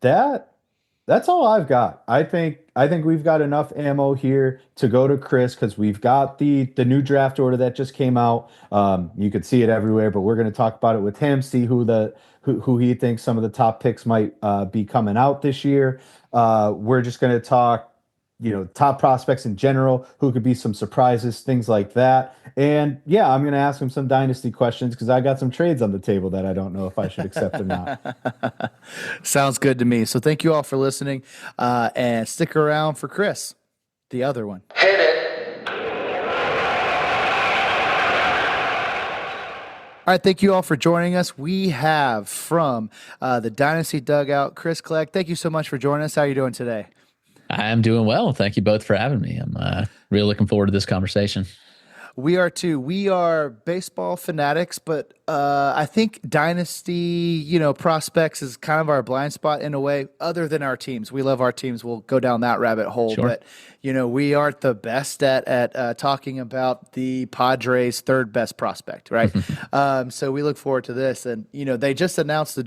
That's all I've got. I think we've got enough ammo here to go to Chris because we've got the new draft order that just came out. You could see it everywhere, but we're going to talk about it with him, see who he thinks some of the top picks might be coming out this year. We're just going to talk, top prospects in general, who could be some surprises, things like that. And yeah, I'm going to ask him some dynasty questions because I got some trades on the table that I don't know if I should accept or not. Sounds good to me. So thank you all for listening, and stick around for Chris, the other one. Hit it. All right, thank you all for joining us. We have from the Dynasty Dugout, Chris Clegg. Thank you so much for joining us. How are you doing today? I'm doing well. Thank you both for having me. I'm really looking forward to this conversation. We are too. We are baseball fanatics, but I think dynasty, prospects is kind of our blind spot in a way. Other than our teams, we love our teams. We'll go down that rabbit hole. Sure. But we aren't the best at talking about the Padres' third best prospect, right? So we look forward to this, and they just announced the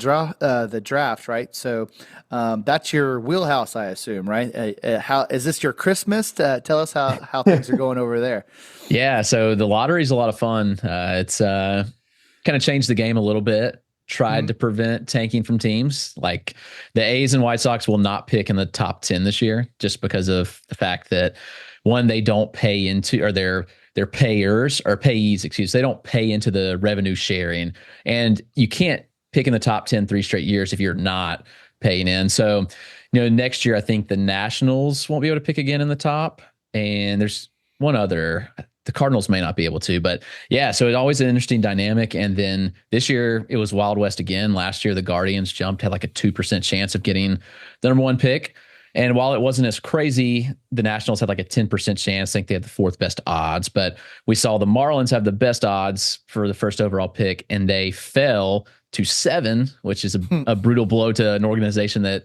draft, right? So that's your wheelhouse, I assume, right? How is this your Christmas? Tell us how things are going over there. Yeah, so the lottery is a lot of fun. It's kind of changed the game a little bit. Tried to prevent tanking from teams. Like the A's and White Sox will not pick in the top 10 this year just because of the fact that, one, they don't pay into, or their payers or payees, they don't pay into the revenue sharing. And you can't pick in the top 10 3 straight years if you're not paying in. So, next year, I think the Nationals won't be able to pick again in the top. And there's one other. The Cardinals may not be able to, but yeah, so it's always an interesting dynamic. And then this year it was Wild West again. Last year, the Guardians had like a 2% chance of getting the number 1 pick. And while it wasn't as crazy, the Nationals had like a 10% chance. I think they had the 4th best odds, but we saw the Marlins have the best odds for the first overall pick, and they fell to 7, which is a brutal blow to an organization that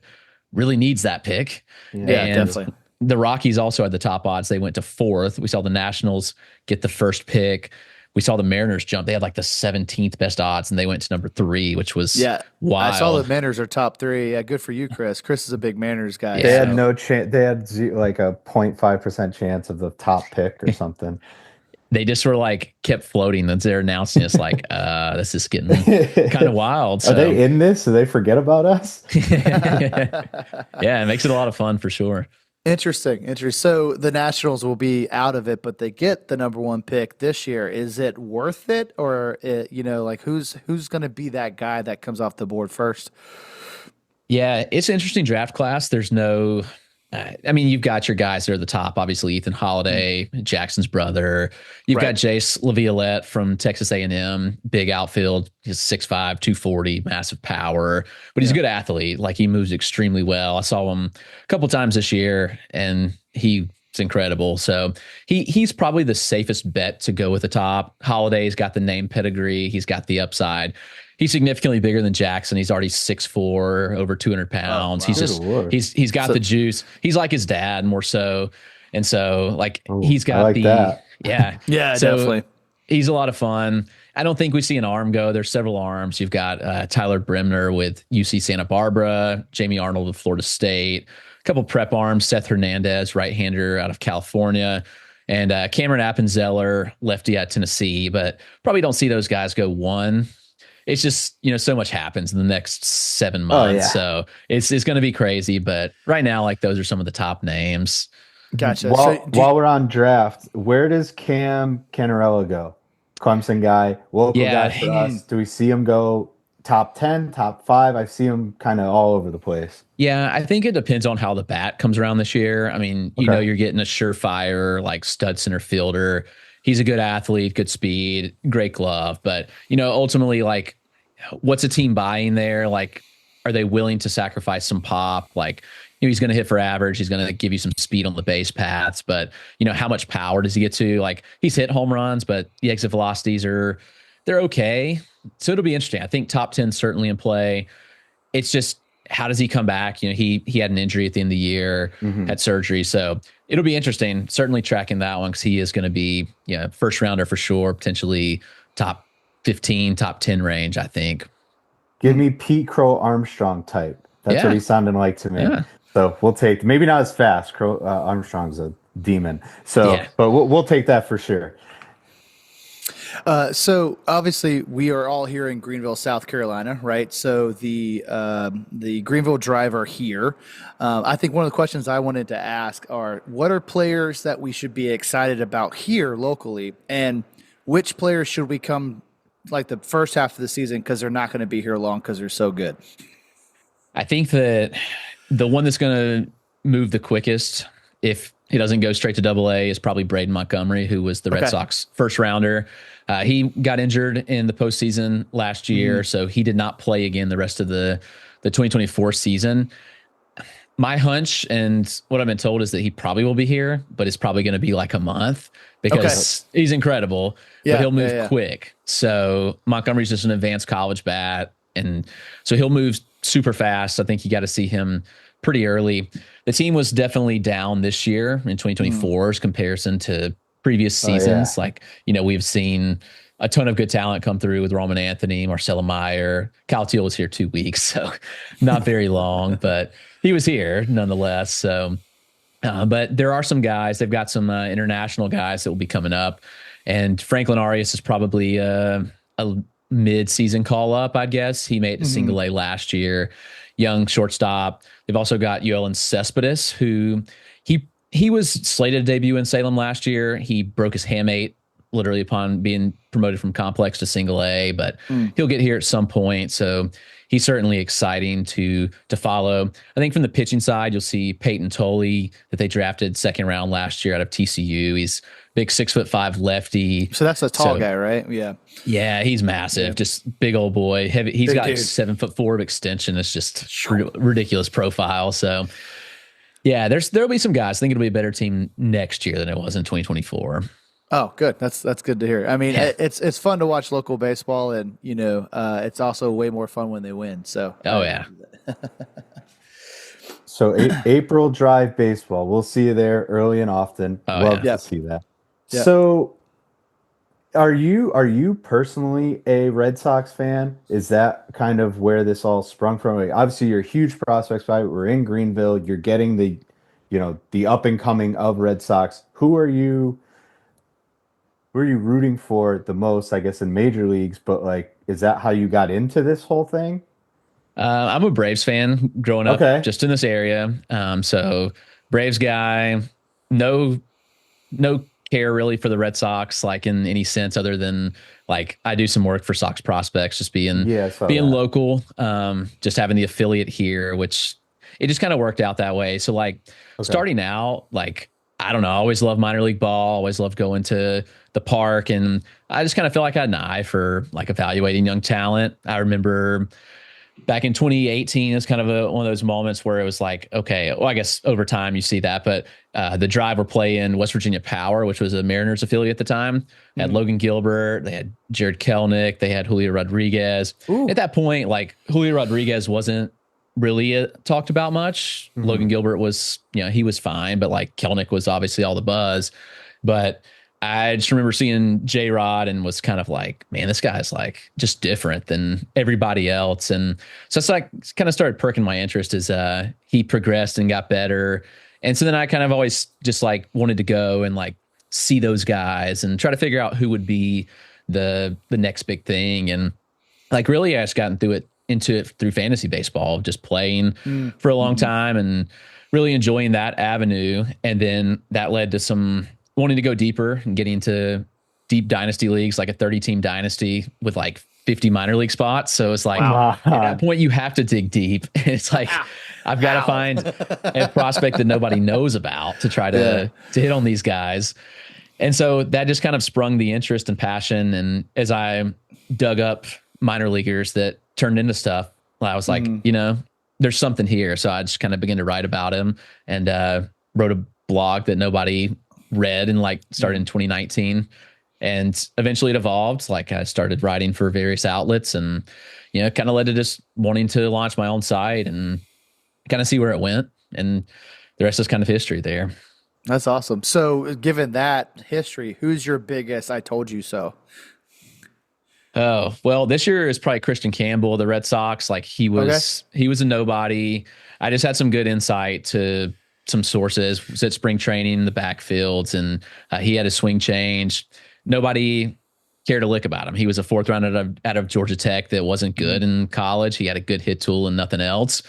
really needs that pick. Yeah, definitely. The Rockies also had the top odds. They went to 4th. We saw the Nationals get the first pick. We saw the Mariners jump. They had like the 17th best odds, and they went to number 3, which was wild. I saw the Mariners are top 3. Yeah, good for you, Chris. Chris is a big Mariners guy. They had no chance. They had like a 0.5% chance of the top pick or something. They just were like kept floating. That's their announcing. It's like, this is getting kind of wild. So. Are they in this? Do they forget about us? Yeah, it makes it a lot of fun for sure. Interesting. So the Nationals will be out of it, but they get the number 1 pick this year. Is it worth it, or who's going to be that guy that comes off the board first? Yeah, it's an interesting draft class. There's no. You've got your guys that are the top. Obviously, Ethan Holiday, Jackson's brother. You've got Jace Laviolette from Texas A&M, big outfield. He's 6'5", 240, massive power. But he's a good athlete. Like, he moves extremely well. I saw him a couple times this year, and he's incredible. So he's probably the safest bet to go with the top. Holiday's got the name pedigree. He's got the upside. He's significantly bigger than Jackson. He's already 6'4", over 200 pounds. Oh, wow. He's got the juice. He's like his dad more so. And so he's got that. Yeah. Yeah, so definitely. He's a lot of fun. I don't think we see an arm go. There's several arms. You've got Tyler Bremner with UC Santa Barbara, Jamie Arnold with Florida State, a couple prep arms, Seth Hernandez, right-hander out of California, and Cameron Appenzeller, lefty at Tennessee, but probably don't see those guys go one. It's just, so much happens in the next 7 months. So it's going to be crazy. But right now, like, those are some of the top names. Gotcha. While we're on draft, where does Cam Canarella go? Clemson guy, local guy for us. Do we see him go top 10, top 5? I see him kind of all over the place. Yeah, I think it depends on how the bat comes around this year. I mean, you're getting a surefire, like, stud center fielder. He's a good athlete, good speed, great glove. But, ultimately, like, what's a team buying there? Like, are they willing to sacrifice some pop? Like, he's going to hit for average. He's going to give you some speed on the base paths. But, how much power does he get to? Like, he's hit home runs, but the exit velocities they're okay. So it'll be interesting. I think top 10 certainly in play. It's just, how does he come back? He had an injury at the end of the year, had surgery. So it'll be interesting. Certainly tracking that one, because he is going to be first rounder for sure, potentially top 15, top 10 range, I think. Give me Pete Crow Armstrong type. That's what he sounded like to me. Yeah. So we'll take, maybe not as fast. Armstrong's a demon. So, but we'll take that for sure. So obviously we are all here in Greenville, South Carolina, right? So the Greenville Drive are here. I think one of the questions I wanted to ask are, what are players that we should be excited about here locally, and which players should we come like the first half of the season because they're not going to be here long because they're so good? I think that the one that's going to move the quickest, if he doesn't go straight to AA, is probably Braden Montgomery, who was the Red Sox first rounder. He got injured in the postseason last year, so he did not play again the rest of the 2024 season. My hunch and what I've been told is that he probably will be here, but it's probably going to be like a month because he's incredible, but he'll move quick. So Montgomery's just an advanced college bat, and so he'll move super fast. I think you got to see him pretty early. The team was definitely down this year in 2024's comparison to previous seasons. Like, we've seen a ton of good talent come through with Roman Anthony, Marcelo Meyer. Kyle Teal was here 2 weeks, so not very long, but he was here nonetheless. So, but there are some guys. They've got some international guys that will be coming up, and Franklin Arias is probably a mid-season call-up, I guess. He made it to single A last year. Young shortstop. They've also got Yoelan Cespedes, who he was slated to debut in Salem last year. He broke his hamate literally upon being promoted from complex to single A, but he'll get here at some point. So he's certainly exciting to follow. I think from the pitching side, you'll see Peyton Tolley that they drafted second round last year out of TCU. He's big 6'5" lefty. So that's a tall guy, right? Yeah. Yeah, he's massive. Just big old boy. Heavy. He's got 7'4" of extension. It's just ridiculous profile. So yeah, there'll be some guys. I think it'll be a better team next year than it was in 2024. Oh, good. That's good to hear. I mean, it's fun to watch local baseball, and it's also way more fun when they win. So So April Drive baseball. We'll see you there early and often. Love to see that. Yeah. So are you personally a Red Sox fan? Is that kind of where this all sprung from? Like, obviously, you're a huge prospects guy. We're in Greenville. You're getting the up and coming of Red Sox. Who are you rooting for the most, I guess, in major leagues? But like, is that how you got into this whole thing? I'm a Braves fan growing up just in this area. So Braves guy, no care really for the Red Sox, like in any sense other than like I do some work for Sox prospects, just being local, just having the affiliate here, which it just kind of worked out that way. So like starting out, like, I don't know, I always loved minor league ball, always loved going to the park. And I just kind of feel like I had an eye for like evaluating young talent. I remember back in 2018, it's kind of one of those moments where it was like, okay, well, I guess over time you see that, but the Drive were playing West Virginia Power, which was a Mariners affiliate at the time. They had Logan Gilbert, they had Jared Kelnick, they had Julio Rodriguez. At that point, like Julio Rodriguez wasn't really talked about much. Logan Gilbert was, he was fine, but like Kelnick was obviously all the buzz. But I just remember seeing J-Rod and was kind of like, man, this guy's like just different than everybody else. And so it's like kind of started perking my interest as he progressed and got better. And so then I kind of always just like wanted to go and like see those guys and try to figure out who would be the next big thing. And like really I just gotten into it through fantasy baseball, just playing for a long time and really enjoying that avenue. And then that led to some wanting to go deeper and getting into deep dynasty leagues, like a 30-team dynasty with like 50 minor league spots. So it's like at that point you have to dig deep. It's like I've got to find a prospect that nobody knows about to try to hit on these guys. And so that just kind of sprung the interest and passion. And as I dug up minor leaguers that turned into stuff, I was like, there's something here. So I just kind of began to write about him and wrote a blog that nobody read and like started in 2019. And eventually it evolved. Like I started writing for various outlets and, kind of led to just wanting to launch my own site and kind of see where it went. And the rest is kind of history there. That's awesome. So given that history, who's your biggest I told you so? Oh, well, this year is probably Christian Campbell, the Red Sox. Like he was a nobody. I just had some good insight to some sources. Was at spring training in the backfields, and he had a swing change. Nobody cared a lick about him. He was a fourth round out of Georgia Tech that wasn't good in college. He had a good hit tool and nothing else.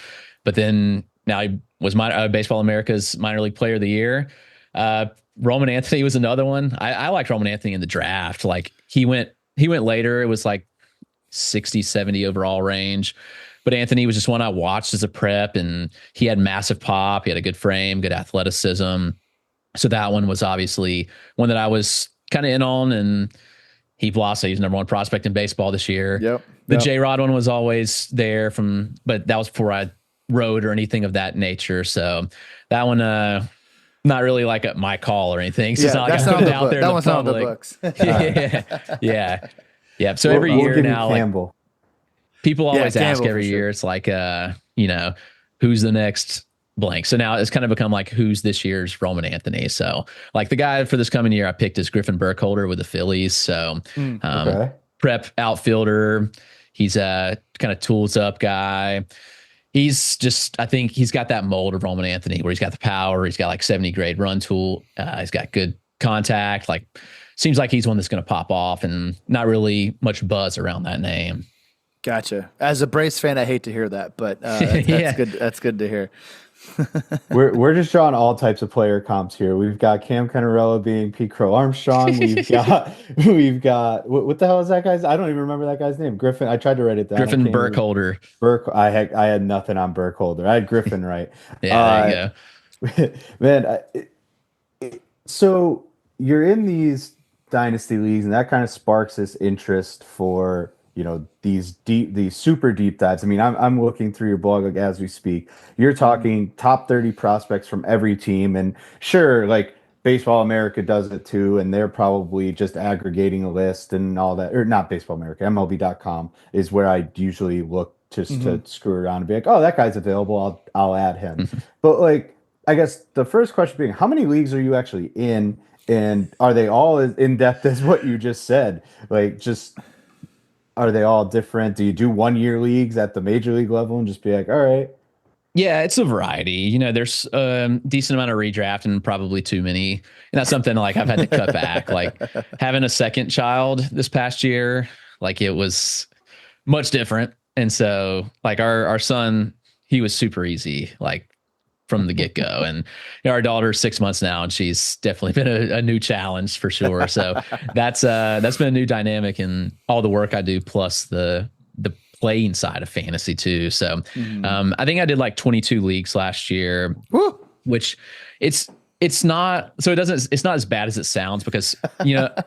But then now he was Baseball America's minor league player of the year. Roman Anthony was another one. I liked Roman Anthony in the draft. Like he went later. It was like 60, 70 overall range. But Anthony was just one I watched as a prep, and he had massive pop. He had a good frame, good athleticism. So that one was obviously one that I was kind of in on, and he blossomed. He's number one prospect in baseball this year. The J-Rod one was always there but that was before I wrote or anything of that nature. So that one, not really like my call or anything. So it's not like I put it out there in the public. Yeah. So every year now, like, people always ask every year. It's like, who's the next blank? So now it's kind of become like, who's this year's Roman Anthony? So like the guy for this coming year I picked is Griffin Burkholder with the Phillies. So prep outfielder. He's a kind of tools up guy. I think he's got that mold of Roman Anthony where he's got the power. He's got like 70 grade run tool. He's got good contact. Like seems like he's one that's going to pop off, and not really much buzz around that name. Gotcha. As a Braves fan, I hate to hear that, but that's good. That's good to hear. we're just drawing all types of player comps here. We've got Cam Canarella being Pete Crow Armstrong. We've got what the hell is that guy's? I don't even remember that guy's name. Griffin. I tried to write it down. Griffin Burkholder. I had nothing on Burkholder. I had Griffin right. There you go. Man, so you're in these dynasty leagues, and that kind of sparks this interest for these super deep dives. I mean, I'm looking through your blog like as we speak. You're talking top 30 prospects from every team, and sure, like Baseball America does it too, and they're probably just aggregating a list and all that. Or not Baseball America, MLB.com is where I usually look just to screw around and be like, oh, that guy's available, I'll add him. But like, I guess the first question being, how many leagues are you actually in, and are they all as in depth as what you just said? Like, just are they all different? Do you do 1 year leagues at the major league level and just be like, all right? Yeah, it's a variety. There's a decent amount of redraft and probably too many. And that's something like I've had to cut back. Like having a second child this past year, like it was much different. And so like our son, he was super easy, like from the get go. And our daughter's 6 months now, and she's definitely been a new challenge for sure. So that's been a new dynamic in all the work I do, plus the playing side of fantasy too. So I think I did like 22 leagues last year, which it's not as bad as it sounds, because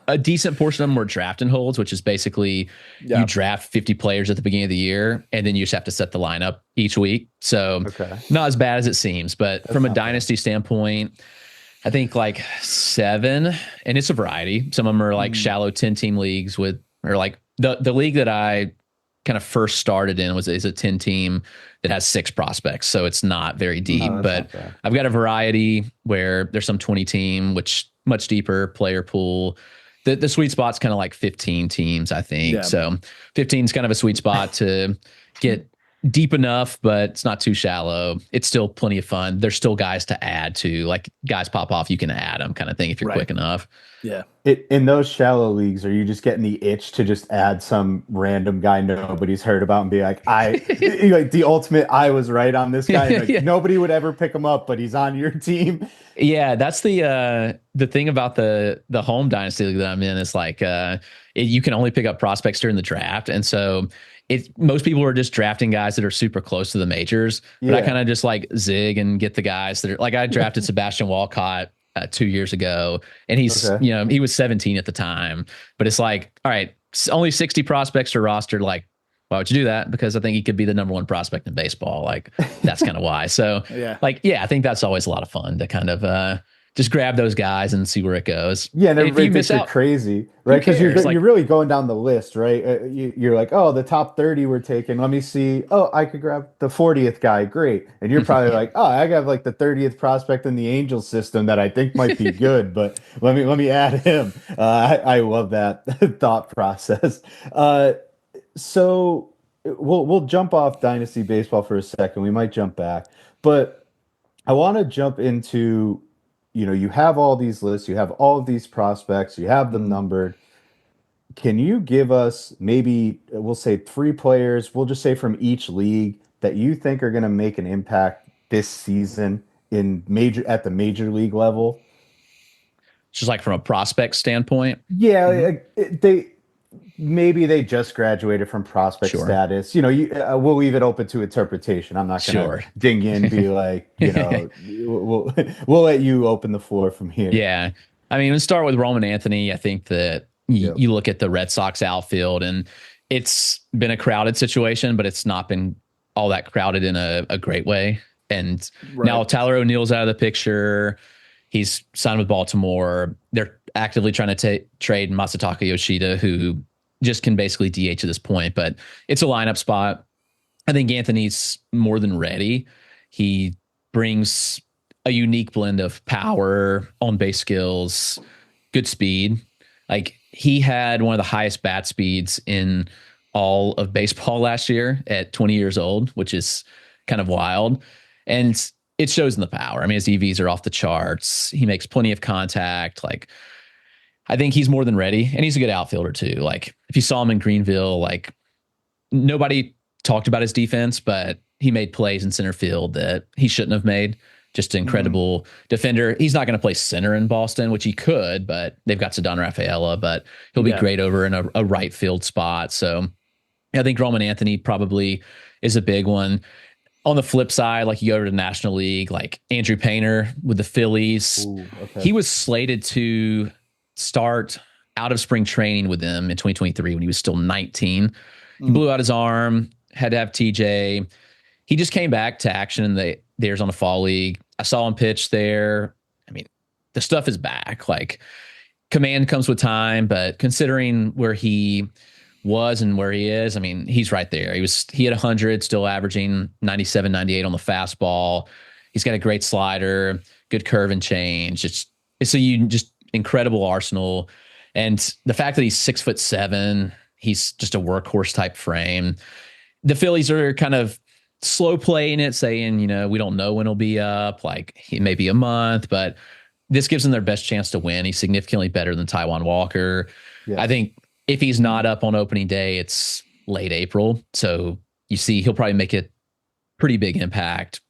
a decent portion of them were draft and holds, which is basically you draft 50 players at the beginning of the year, and then you just have to set the lineup each week. So not as bad as it seems, but that's from a dynasty standpoint, I think like 7, and it's a variety. Some of them are like shallow 10-team leagues or like the league that I kind of first started in is a 10 team that has 6 prospects. So it's not very deep, but I've got a variety where there's some 20 team, which much deeper player pool. The sweet spot's kind of like 15 teams, I think. Yeah. So 15 is kind of a sweet spot to get deep enough, but it's not too shallow. It's still plenty of fun. There's still guys to add to, like guys pop off, you can add them kind of thing if you're quick enough. Yeah. In those shallow leagues, are you just getting the itch to just add some random guy nobody's heard about and be like, like the ultimate, I was right on this guy. Like, nobody would ever pick him up, but he's on your team. Yeah, that's the thing about the home dynasty league that I'm in is like you can only pick up prospects during the draft, and so most people are just drafting guys that are super close to the majors. But I kind of just like zig and get the guys that are like, I drafted Sebastian Walcott 2 years ago, and he's he was 17 at the time. But it's like, all right, only 60 prospects are rostered. Like, why would you do that? Because I think he could be the number 1 prospect in baseball. Like, that's kind of why. So I think that's always a lot of fun to kind of just grab those guys and see where it goes. Yeah, and everybody thinks you're crazy, right? Because you're really going down the list, right? You're like, oh, the top 30 were taken. Let me see. Oh, I could grab the 40th guy. Great. And you're probably like, oh, I got like the 30th prospect in the Angel system that I think might be good, but let me add him. I love that thought process. So we'll jump off Dynasty Baseball for a second. We might jump back, but I want to jump into, you have all these lists, you have all of these prospects, you have them numbered. Can you give us maybe, we'll say 3 players, we'll just say from each league that you think are going to make an impact this season at the major league level? Just like from a prospect standpoint? Yeah, maybe they just graduated from prospect status. We'll leave it open to interpretation. I'm not going to ding in and be like, we'll let you open the floor from here. Yeah. I mean, let's start with Roman Anthony. I think that you look at the Red Sox outfield, and it's been a crowded situation, but it's not been all that crowded in a great way. And now Tyler O'Neill's out of the picture. He's signed with Baltimore. They're actively trying to trade Masataka Yoshida, who just can basically DH at this point, but it's a lineup spot. I think Anthony's more than ready. He brings a unique blend of power, on-base skills, good speed. Like, he had one of the highest bat speeds in all of baseball last year at 20 years old, which is kind of wild. And it shows in the power. I mean, his EVs are off the charts. He makes plenty of contact. Like, I think he's more than ready, and he's a good outfielder too. Like, if you saw him in Greenville, like, nobody talked about his defense, but he made plays in center field that he shouldn't have made. Just an incredible defender. He's not going to play center in Boston, which he could, but they've got Ceddanne Rafaela, but he'll be great over in a right field spot. So I think Roman Anthony probably is a big one. On the flip side, like, you go to the National League, like Andrew Painter with the Phillies. He was slated to start out of spring training with them in 2023 when he was still 19. He blew out his arm, had to have TJ. He just came back to action in the Arizona Fall League. I saw him pitch there. I mean, the stuff is back. Like, command comes with time, but considering where he was and where he is, I mean, he's right there. He had 100, still averaging 97, 98 on the fastball. He's got a great slider, good curve and change. It's just incredible arsenal. And the fact that he's 6'7", he's just a workhorse type frame. The Phillies are kind of slow playing it, saying, we don't know when he'll be up. Like, it may be a month, but this gives them their best chance to win. He's significantly better than Taijuan Walker. Yes. I think if he's not up on opening day, it's late April. So you see, he'll probably make a pretty big impact.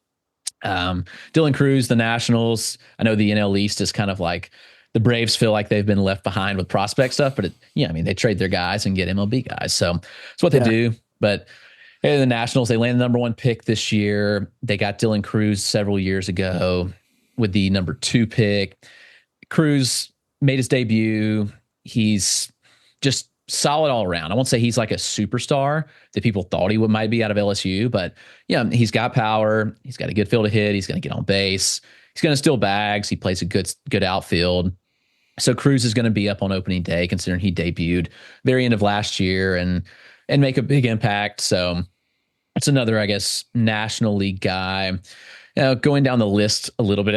Dylan Cruz, the Nationals. I know the NL East is kind of like, the Braves feel like they've been left behind with prospect stuff, but they trade their guys and get MLB guys. So it's what they do. But the Nationals, they landed the number 1 pick this year. They got Dylan Cruz several years ago with the number 2 pick. Cruz made his debut. He's just solid all around. I won't say he's like a superstar that people thought he might be out of LSU, but he's got power. He's got a good field to hit. He's going to get on base. He's going to steal bags. He plays a good outfield. So Cruz is going to be up on opening day, considering he debuted very end of last year. And and make a big impact. So it's another, I guess, National League guy. Going down the list a little bit,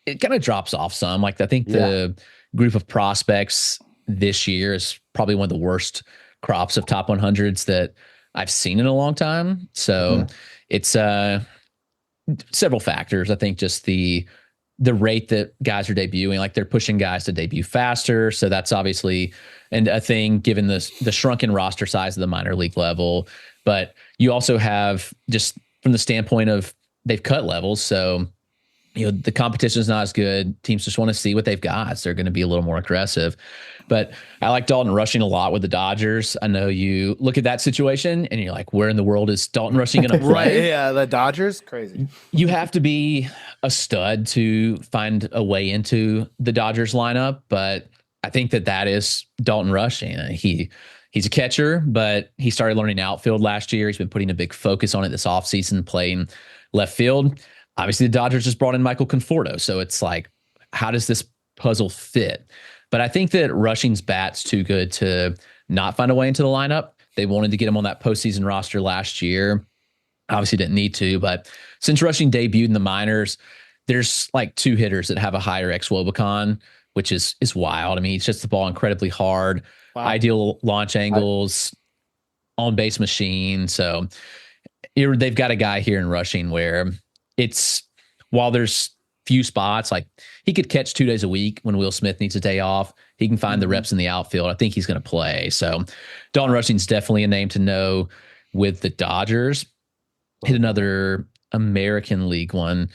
it kind of drops off some. Like I think the group of prospects this year is probably one of the worst crops of top 100s that I've seen in a long time. So it's several factors. I think just the rate that guys are debuting, like they're pushing guys to debut faster. So that's obviously a thing given the shrunken roster size of the minor league level. But you also have, just from the standpoint of, they've cut levels. So, the competition is not as good. Teams just want to see what they've got. So they're going to be a little more aggressive. But I like Dalton Rushing a lot with the Dodgers. I know you look at that situation and you're like, where in the world is Dalton Rushing going to play? Right, yeah, the Dodgers, crazy. You have to be a stud to find a way into the Dodgers lineup. But I think that is Dalton Rushing. He's a catcher, but he started learning outfield last year. He's been putting a big focus on it this offseason, playing left field. Obviously, the Dodgers just brought in Michael Conforto. So it's like, how does this puzzle fit? But I think that Rushing's bat's too good to not find a way into the lineup. They wanted to get him on that postseason roster last year. Obviously didn't need to, but since Rushing debuted in the minors, there's like 2 hitters that have a higher xwOBA, which is wild. I mean, he hits the ball incredibly hard, ideal launch angles, on base machine. So they've got a guy here in Rushing where while there's few spots, like he could catch 2 days a week when Will Smith needs a day off. He can find the reps in the outfield. I think he's going to play. So Dalton Rushing's definitely a name to know with the Dodgers. Hit another American League one.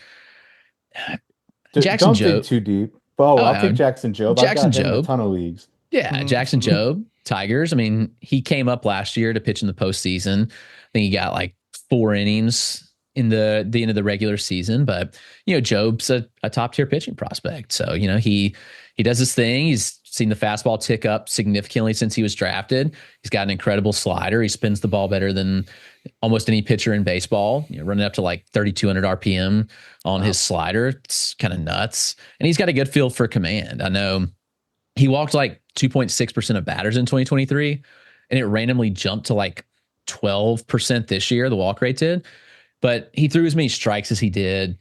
Jackson Jobe. Don't dig too deep. I'll take Jackson Jobe. Jackson I've got him in Jobe. a ton of leagues. Yeah, Jackson Jobe, Tigers. I mean, he came up last year to pitch in the postseason. I think he got like 4 innings in the end of the regular season, but Jobe's a top tier pitching prospect. So, he does his thing. He's seen the fastball tick up significantly since he was drafted. He's got an incredible slider. He spins the ball better than almost any pitcher in baseball, running up to like 3,200 RPM on his slider. It's kind of nuts. And he's got a good feel for command. I know he walked like 2.6% of batters in 2023, and it randomly jumped to like 12% this year, the walk rate did. But he threw as many strikes as he did.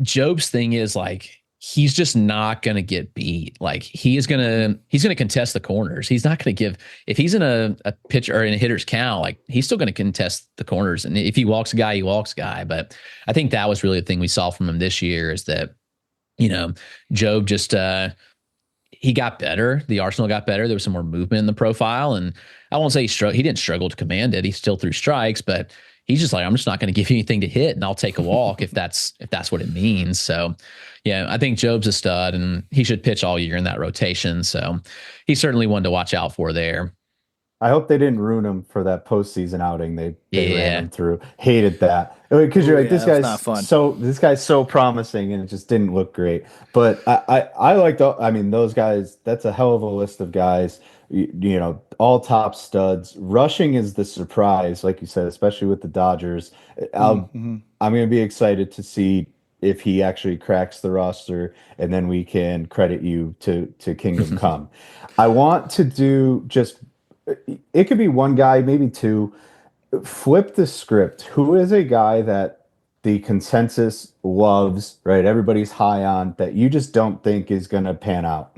Jobe's thing is like, he's just not going to get beat. Like he's going to contest the corners. He's not going to give, if he's in a pitch or in a hitter's count, like he's still going to contest the corners. And if he walks a guy, he walks a guy. But I think that was really the thing we saw from him this year is that, Jobe just, he got better. The arsenal got better. There was some more movement in the profile. And I won't say he didn't struggle to command it. He still threw strikes, but he's just like, I'm just not going to give you anything to hit, and I'll take a walk if that's what it means. So, yeah, I think Jobe's a stud, and he should pitch all year in that rotation. So he's certainly one to watch out for there. I hope they didn't ruin him for that postseason outing. They ran him through. Hated that because you're like, this guy's so promising, and it just didn't look great. But I like those guys. That's a hell of a list of guys. All top studs. Rushing is the surprise, like you said, especially with the Dodgers. I'm going to be excited to see if he actually cracks the roster, and then we can credit you to Kingdom Come. I want to do it could be one guy, maybe 2. Flip the script. Who is a guy that the consensus loves, right? Everybody's high on, that you just don't think is going to pan out?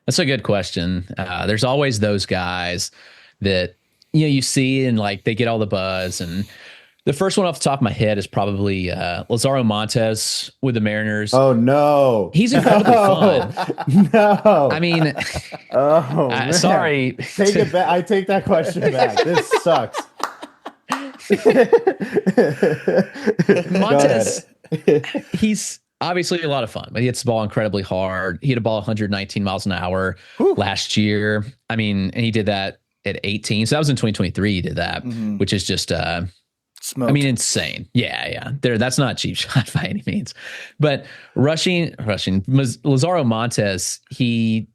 That's a good question. There's always those guys that, you see and like they get all the buzz. And the first one off the top of my head is probably Lazaro Montes with the Mariners. Oh, no. He's incredibly fun. No. I mean, sorry. Take it back. I take that question back. This sucks. Montes, he's obviously a lot of fun, but he hits the ball incredibly hard. He hit a ball 119 miles an hour last year. I mean, and he did that at 18. So that was in 2023. He did that, which is just, Smoked. I mean, insane. Yeah. That's not a cheap shot by any means. But rushing Lazaro Montes, he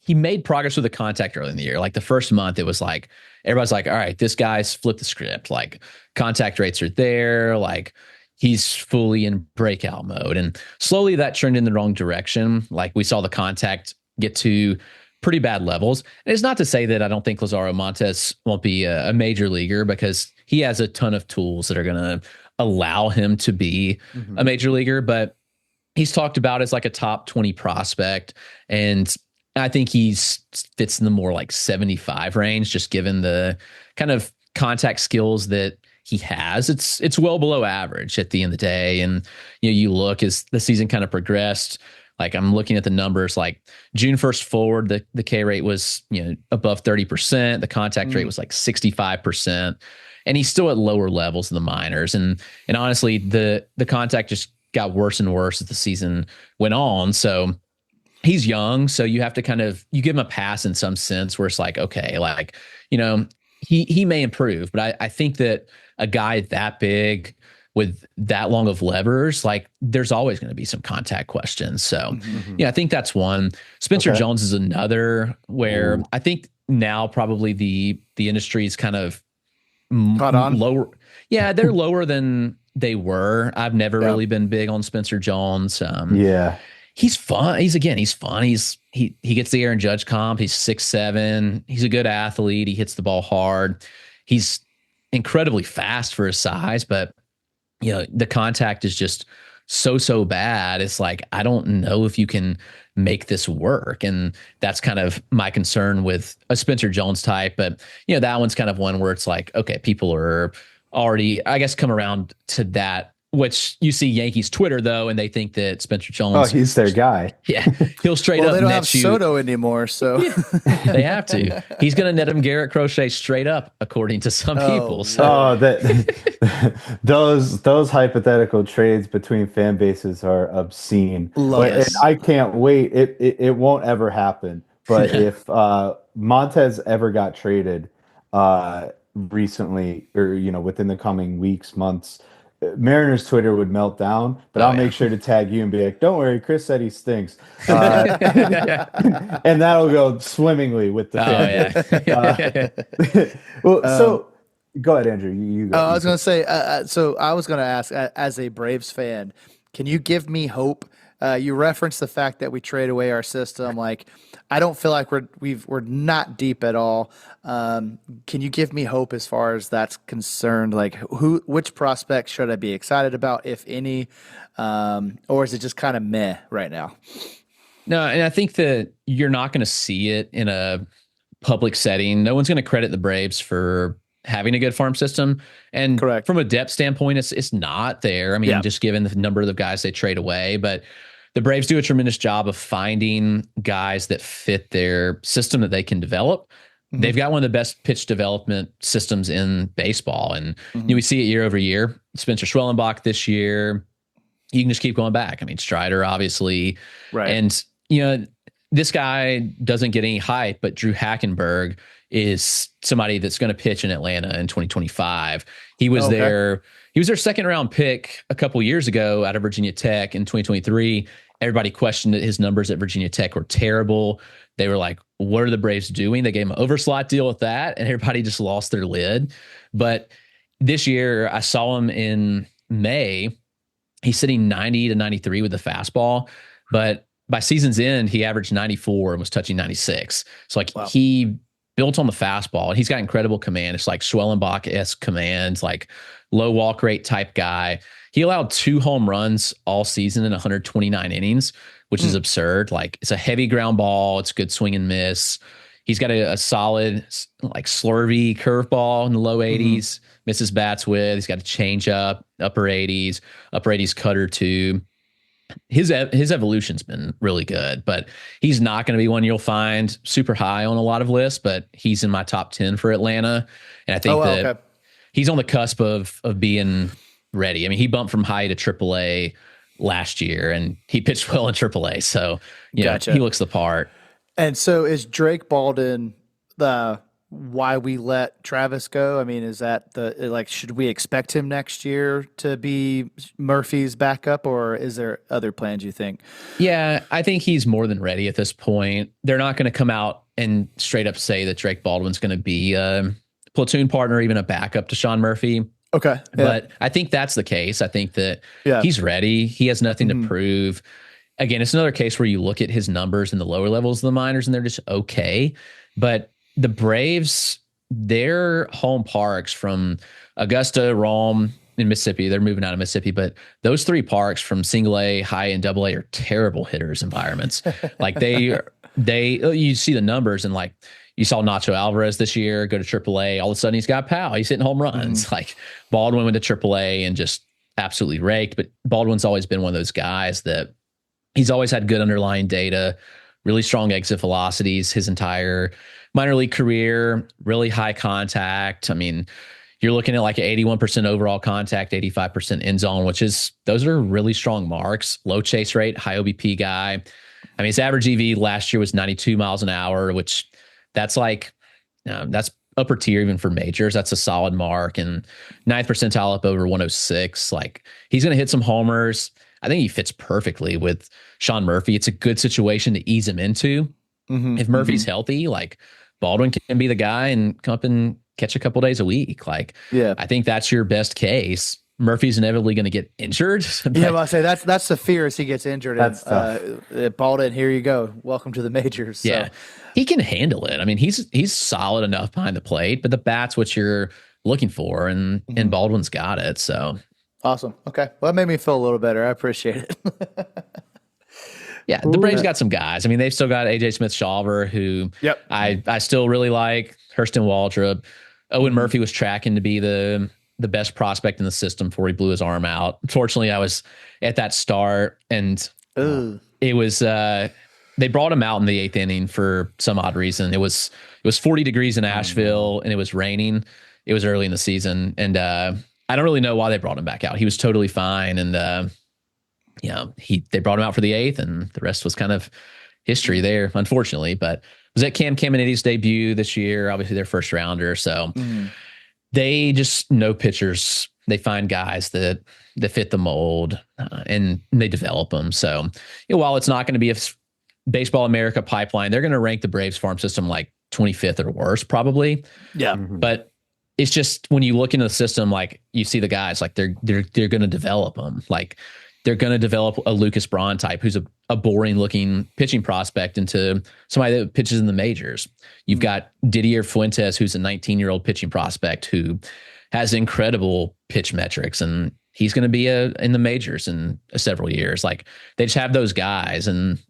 made progress with the contact early in the year. Like the first month, it was like, everybody's like, all right, this guy's flipped the script. Like contact rates are there. Like he's fully in breakout mode. And slowly that turned in the wrong direction. Like we saw the contact get to pretty bad levels. And it's not to say that I don't think Lazaro Montes won't be a major leaguer, because he has a ton of tools that are going to allow him to be a major leaguer, but he's talked about as like a top 20 prospect. And I think fits in the more like 75 range, just given the kind of contact skills that he has. It's well below average at the end of the day. And, you look as the season kind of progressed, like I'm looking at the numbers, like June 1st forward, the K rate was, above 30%. The contact rate was like 65%. And he's still at lower levels in the minors. And honestly, the contact just got worse and worse as the season went on. So he's young. So you have to you give him a pass in some sense, where it's like, okay, like, he may improve, but I think that a guy that big with that long of levers, like there's always going to be some contact questions. So I think that's one. Spencer Jones is another, where I think now probably the industry is kind of caught on lower. Yeah, they're lower than they were. I've never really been big on Spencer Jones. He's fun. He's fun. He gets the Aaron Judge comp. He's 6'7". He's a good athlete. He hits the ball hard. He's incredibly fast for his size, but the contact is just so bad. It's like, I don't know if you can make this work. And that's kind of my concern with a Spencer Jones type. But, that one's kind of one where it's like, okay, people are already, I guess, come around to that, which you see Yankees Twitter though, and they think that Spencer Jones, he's their guy. Yeah, he'll straight up. They don't net have you. Soto anymore, so They have to. He's going to net him Garrett Crochet straight up, according to some people. So. Those hypothetical trades between fan bases are obscene. Yes. And I can't wait. It won't ever happen. But if Montez ever got traded recently, or within the coming weeks, months, Mariners Twitter would melt down, but I'll make sure to tag you and be like, don't worry, Chris said he stinks. And that'll go swimmingly with the fan. So go ahead, Andrew. You go. I was going to say, so I was going to ask, as a Braves fan, can you give me hope? You referenced the fact that we trade away our system. Like, I don't feel like we're not deep at all. Can you give me hope as far as that's concerned? Like, which prospects should I be excited about, if any, or is it just kind of meh right now? No, and I think that you're not going to see it in a public setting. No one's going to credit the Braves for having a good farm system. And correct. From a depth standpoint, it's not there. I mean, just given the number of the guys they trade away, but the Braves do a tremendous job of finding guys that fit their system that they can develop. They've got one of the best pitch development systems in baseball. And we see it year over year. Spencer Schwellenbach this year, you can just keep going back. I mean, Strider, obviously. Right. And, this guy doesn't get any hype, but Drew Hackenberg is somebody that's going to pitch in Atlanta in 2025. He was their second round pick a couple years ago out of Virginia Tech in 2023. Everybody questioned that his numbers at Virginia Tech were terrible. They were like, what are the Braves doing? They gave him an overslot deal with that, and everybody just lost their lid. But this year, I saw him in May. He's sitting 90 to 93 with the fastball, but by season's end, he averaged 94 and was touching 96. So he built on the fastball, and he's got incredible command. It's like Schwellenbach-esque command, like low walk rate type guy. He allowed 2 home runs all season in 129 innings, which is absurd. Like, it's a heavy ground ball. It's good swing and miss. He's got a solid, like, slurvy curveball in the low 80s, misses bats with. He's got a changeup, upper 80s cutter too. His evolution's been really good, but he's not going to be one you'll find super high on a lot of lists, but he's in my top 10 for Atlanta. And I think he's on the cusp of being ready. I mean, he bumped from high to AAA last year, and he pitched well in AAA. So, Gotcha. He looks the part. And so is Drake Baldwin why we let Travis go? I mean, is that should we expect him next year to be Murphy's backup, or is there other plans you think? Yeah, I think he's more than ready at this point. They're not going to come out and straight up say that Drake Baldwin's going to be a platoon partner, even a backup to Sean Murphy. Okay. Yeah. But I think that's the case. I think that he's ready. He has nothing to prove. again, it's another case where you look at his numbers in the lower levels of the minors and they're just okay. But the Braves, their home parks from Augusta, Rome, in Mississippi, they're moving out of Mississippi, but those three parks from single A, high, and double A are terrible hitters environments. Like you see the numbers and like you saw Nacho Alvarez this year go to triple A. All of a sudden he's got power. He's hitting home runs. Like Baldwin went to triple A and just absolutely raked. But Baldwin's always been one of those guys that he's always had good underlying data, really strong exit velocities his entire minor league career, really high contact. I mean, you're looking at like 81% overall contact, 85% end zone, those are really strong marks. Low chase rate, high OBP guy. I mean, his average EV last year was 92 miles an hour, which that's like, that's upper tier even for majors. That's a solid mark. And ninth percentile up over 106. Like he's going to hit some homers. I think he fits perfectly with Sean Murphy. It's a good situation to ease him into. If Murphy's healthy, like Baldwin can be the guy and come up and catch a couple days a week. Like, I think that's your best case. Murphy's inevitably going to get injured. Yeah, well, I say that's the fear is he gets injured. That's Baldwin, here you go. Welcome to the majors. So. Yeah, he can handle it. I mean, he's solid enough behind the plate, but the bat's what you're looking for, and Baldwin's got it. So awesome. Okay, well, that made me feel a little better. I appreciate it. Yeah, the Braves got some guys. I mean, they've still got AJ Smith-Shawver, who I still really like. Hurston Waldrop. Owen Murphy was tracking to be the best prospect in the system before he blew his arm out. Unfortunately, I was at that start, and it was they brought him out in the 8th inning for some odd reason. It was 40 degrees in Asheville, and it was raining. It was early in the season, and I don't really know why they brought him back out. He was totally fine, and they brought him out for the 8th, and the rest was kind of history there, unfortunately. But it was at Cam Caminiti's debut this year, obviously their first rounder. So they just know pitchers. They find guys that fit the mold, and they develop them. So while it's not going to be a Baseball America pipeline, they're going to rank the Braves farm system like 25th or worse, probably. Yeah. But it's just when you look into the system, like you see the guys, like they're going to develop them. Like they're going to develop a Lucas Braun type who's a boring looking pitching prospect into somebody that pitches in the majors. You've got Didier Fuentes, who's a 19-year-old pitching prospect who has incredible pitch metrics, and he's going to be in the majors in several years. Like they just have those guys, and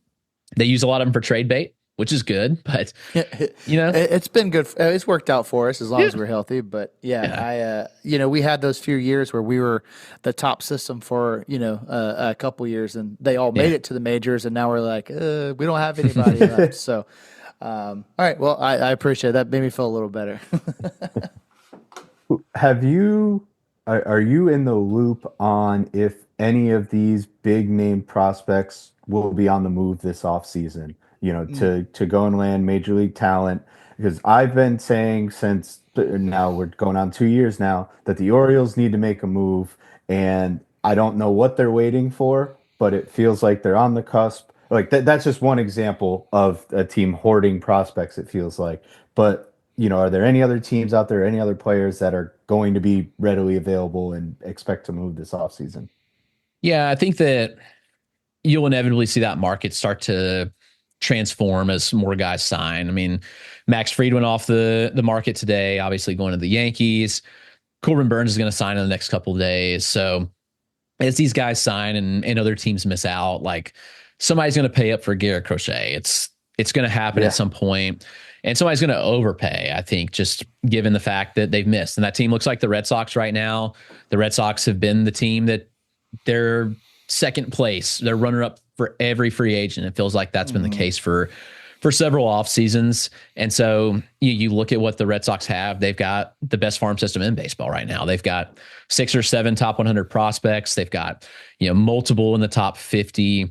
they use a lot of them for trade bait, which is good, but it's been good. It's worked out for us as long as we're healthy. But we had those few years where we were the top system for a couple years, and they all made it to the majors, and now we're like, we don't have anybody left. So, all right, well, I appreciate that. Made me feel a little better. Are you in the loop on if any of these big name prospects will be on the move this offseason? To go and land major league talent, because I've been saying since now we're going on 2 years now that the Orioles need to make a move, and I don't know what they're waiting for, but it feels like they're on the cusp. Like that's just one example of a team hoarding prospects, it feels like. But are there any other teams out there, any other players that are going to be readily available and expect to move this offseason? Yeah, I think that you'll inevitably see that market start to transform as more guys sign. I mean, Max Fried went off the market today, obviously going to the Yankees. Corbin Burns is going to sign in the next couple of days. So as these guys sign and other teams miss out, like somebody's going to pay up for Garrett Crochet. It's going to happen at some point, and somebody's going to overpay, I think, just given the fact that they've missed. And that team looks like the Red Sox right now. The Red Sox have been the team that they're second place. They're runner up for every free agent. It feels like that's been the case for several off seasons. And so you look at what the Red Sox have. They've got the best farm system in baseball right now. They've got 6 or 7 top 100 prospects. They've got multiple in the top 50.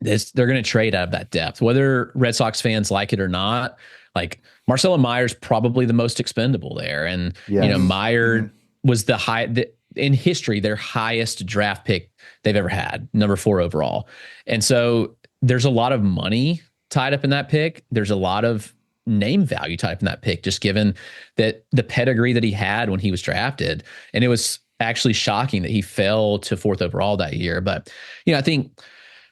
They're going to trade out of that depth, whether Red Sox fans like it or not. Like Marcelo Meyer's probably the most expendable there, and Meyer was in history their highest draft pick they've ever had, number 4 overall. And so there's a lot of money tied up in that pick. There's a lot of name value tied up in that pick, just given that the pedigree that he had when he was drafted. And it was actually shocking that he fell to 4th overall that year. But, I think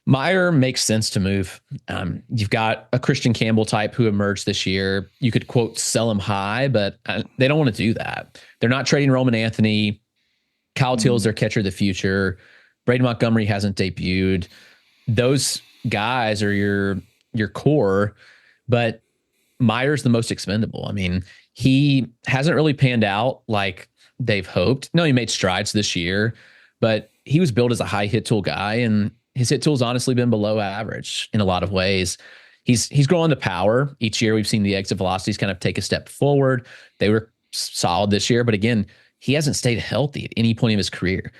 Meyer makes sense to move. You've got a Christian Campbell type who emerged this year. You could quote sell him high, but they don't want to do that. They're not trading Roman Anthony. Kyle Till's their catcher of the future. Braden Montgomery hasn't debuted. Those guys are your core, but Meyer's the most expendable. I mean, he hasn't really panned out like they've hoped. No, he made strides this year, but he was built as a high hit tool guy, and his hit tool's honestly been below average in a lot of ways. He's growing the power. Each year we've seen the exit velocities kind of take a step forward. They were solid this year, but again, he hasn't stayed healthy at any point of his career.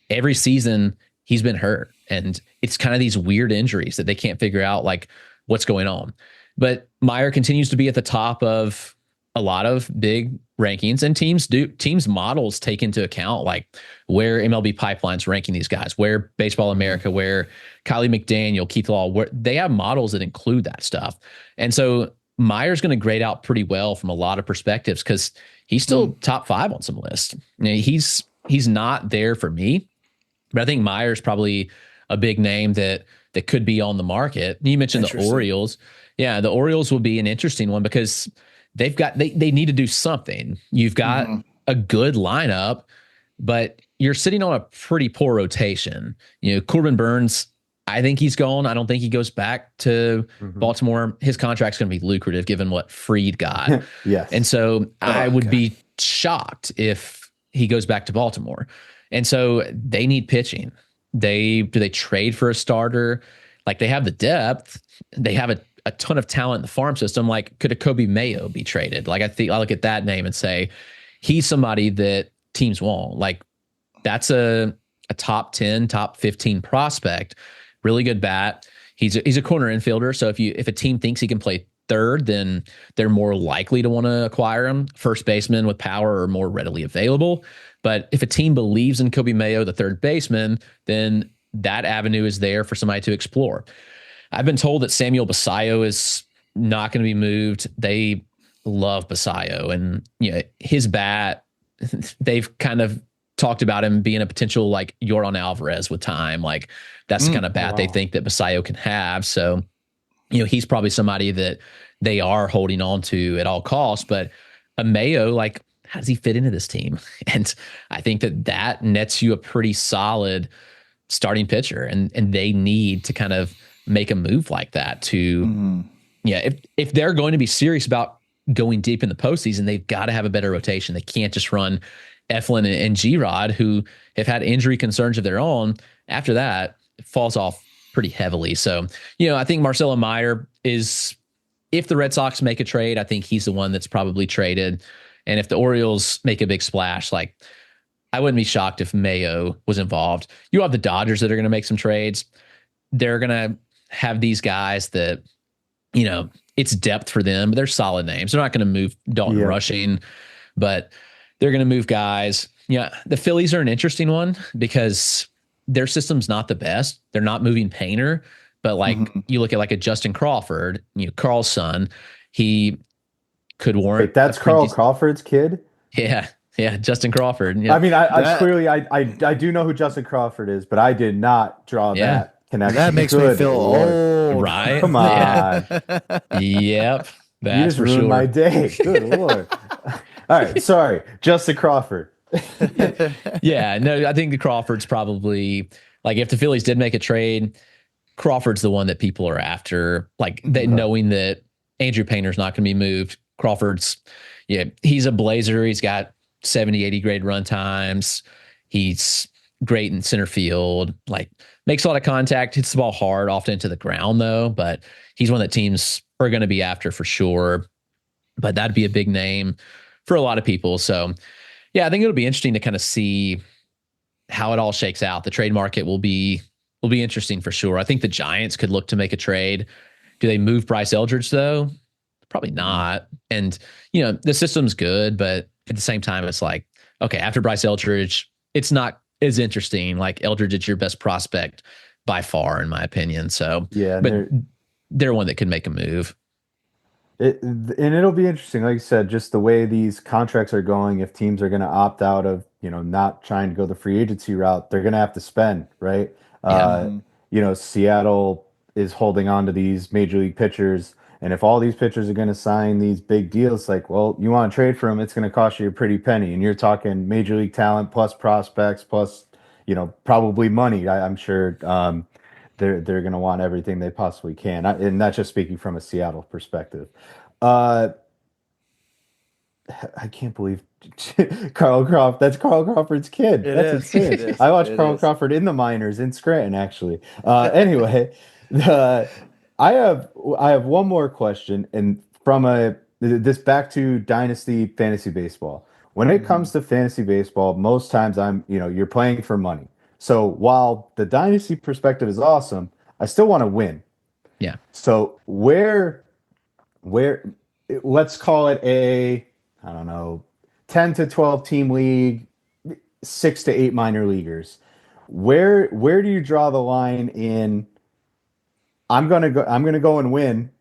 Every season he's been hurt, and it's kind of these weird injuries that they can't figure out like what's going on. But Meyer continues to be at the top of a lot of big rankings, and teams models take into account like where MLB Pipeline's ranking these guys, where Baseball America, where Kylie McDaniel, Keith Law, where they have models that include that stuff. And so Meyer's going to grade out pretty well from a lot of perspectives because he's still top 5 on some lists. He's not there for me, but I think Meyer's probably a big name that could be on the market. You mentioned the Orioles. Yeah, the Orioles will be an interesting one because they need to do something. You've got a good lineup, but you're sitting on a pretty poor rotation. Corbin Burns, I think he's gone. I don't think he goes back to Baltimore. His contract's going to be lucrative given what Fried got. Yes. And so I would be shocked if he goes back to Baltimore. And so they need pitching. Do they trade for a starter? Like, they have the depth. They have a ton of talent in the farm system. Like, could a Kobe Mayo be traded? Like, I look at that name and say, he's somebody that teams want. Like, that's a top 10, top 15 prospect. Really good bat. He's a corner infielder. So if a team thinks he can play third, then they're more likely to want to acquire him. First baseman with power are more readily available. But if a team believes in Kobe Mayo, the third baseman, then that avenue is there for somebody to explore. I've been told that Samuel Basayo is not going to be moved. They love Basayo, and his bat, they've kind of talked about him being a potential like Yordan Alvarez with time. Like, that's the kind of bat they think that Basayo can have. So, he's probably somebody that they are holding on to at all costs. But a Mayo, like, how does he fit into this team? And I think that nets you a pretty solid starting pitcher, and they need to kind of make a move like that to, if they're going to be serious about going deep in the postseason, they've got to have a better rotation. They can't just run Eflin and G-Rod, who have had injury concerns of their own. After that, it falls off pretty heavily. So, I think Marcelo Meyer is, if the Red Sox make a trade, I think he's the one that's probably traded. And if the Orioles make a big splash, like, I wouldn't be shocked if Mayo was involved. You have the Dodgers that are going to make some trades. They're going to have these guys that, it's depth for them, but they're solid names. They're not going to move Dalton Rushing, but they're going to move guys. The Phillies are an interesting one because their system's not the best. They're not moving Painter, but like you look at like a Justin Crawford, Carl's son, he could warrant. Wait, that's Carl Crawford's kid? Yeah, Justin Crawford. I mean, I clearly I do know who Justin Crawford is, but I did not draw that connection. That makes me feel old. Right? Come on. Yep. That's you just for ruined sure. my day. Good Lord. All right, sorry. Justin Crawford. Yeah, no, I think the Crawford's probably, like, if the Phillies did make a trade, Crawford's the one that people are after. Like, knowing that Andrew Painter's not going to be moved. Crawford's, he's a Blazer. He's got 70, 80 grade run times. He's great in center field, like, makes a lot of contact, hits the ball hard, often into the ground though, but he's one that teams are going to be after for sure. But that'd be a big name for a lot of people. So yeah, I think it'll be interesting to kind of see how it all shakes out. The trade market will be interesting for sure. I think the Giants could look to make a trade. Do they move Bryce Eldridge though? Probably not. And, the system's good, but at the same time, it's like, okay, after Bryce Eldridge, it's not as interesting. Like, Eldridge is your best prospect by far, in my opinion. So, yeah, but they're one that could make a move. And it'll be interesting, like you said, just the way these contracts are going. If teams are going to opt out of, not trying to go the free agency route, they're going to have to spend, right? Seattle is holding on to these major league pitchers. And if all these pitchers are going to sign these big deals, like, well, you want to trade for them, it's going to cost you a pretty penny. And you're talking major league talent plus prospects plus, probably money. I'm sure they're going to want everything they possibly can. And that's just speaking from a Seattle perspective. I can't believe Carl Crawford. That's Carl Crawford's kid. That's insane. I watched Carl Crawford in the minors in Scranton, actually. Anyway, I have one more question, and from this back to Dynasty Fantasy Baseball. When it comes to fantasy baseball, most times you're playing for money. So while the Dynasty perspective is awesome, I still want to win. Yeah. So where let's call it I don't know, 10 to 12 team league, 6 to 8 minor leaguers. Where do you draw the line in I'm going to go and win,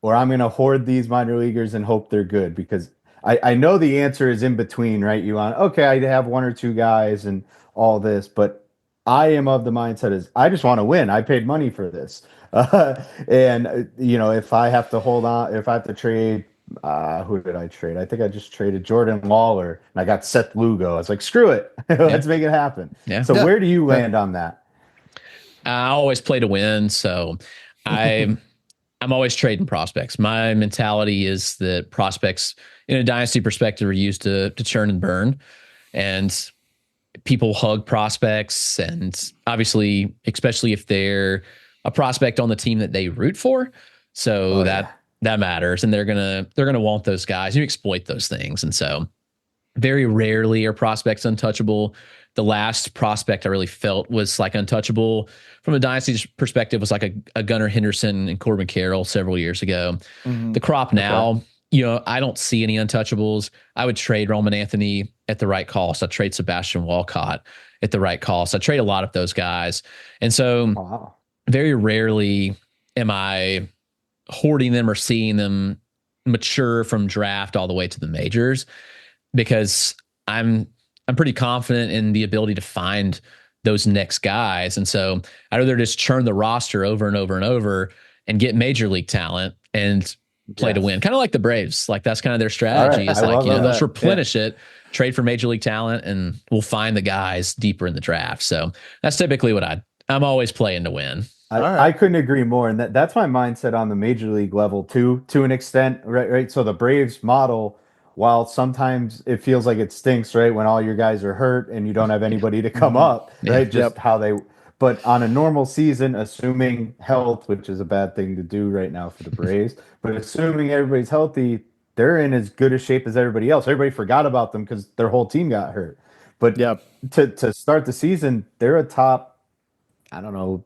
or I'm going to hoard these minor leaguers and hope they're good? Because I know the answer is in between, right? I have one or two guys and all this, but I am of the mindset is I just want to win. I paid money for this. If I have to hold on, if I have to trade, who did I trade? I think I just traded Jordan Lawler and I got Seth Lugo. I was like, screw it. Let's make it happen. Yeah. So where do you land on that? I always play to win. So I'm always trading prospects. My mentality is that prospects in a dynasty perspective are used to churn and burn, and people hug prospects. And obviously, especially if they're a prospect on the team that they root for. So that matters. And they're going to want those guys. You exploit those things. And so very rarely are prospects untouchable. The last prospect I really felt was like untouchable from a dynasty perspective was like a Gunnar Henderson and Corbin Carroll several years ago. Mm-hmm. The crop now, I don't see any untouchables. I would trade Roman Anthony at the right cost. I'd trade Sebastian Walcott at the right cost. I trade a lot of those guys. And so very rarely am I hoarding them or seeing them mature from draft all the way to the majors, because I'm pretty confident in the ability to find those next guys. And so I'd rather just churn the roster over and over and over and get major league talent and play to win. Kind of like the Braves. Like that's kind of their strategy. It's like, they'll just replenish it, trade for major league talent, and we'll find the guys deeper in the draft. So that's typically what I'm always playing to win. I couldn't agree more. And that's my mindset on the major league level too, to an extent, right? So the Braves model, while sometimes it feels like it stinks, right? When all your guys are hurt and you don't have anybody to come up, right? But on a normal season, assuming health, which is a bad thing to do right now for the Braves, but assuming everybody's healthy, they're in as good a shape as everybody else. Everybody forgot about them because their whole team got hurt. But to start the season, they're a top, I don't know,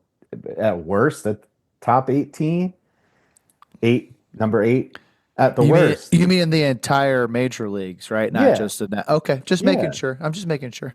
at worst, at top 18, number 8 at the worst. You mean the entire major leagues, right? Not just in that. Okay, just making sure. I'm just making sure.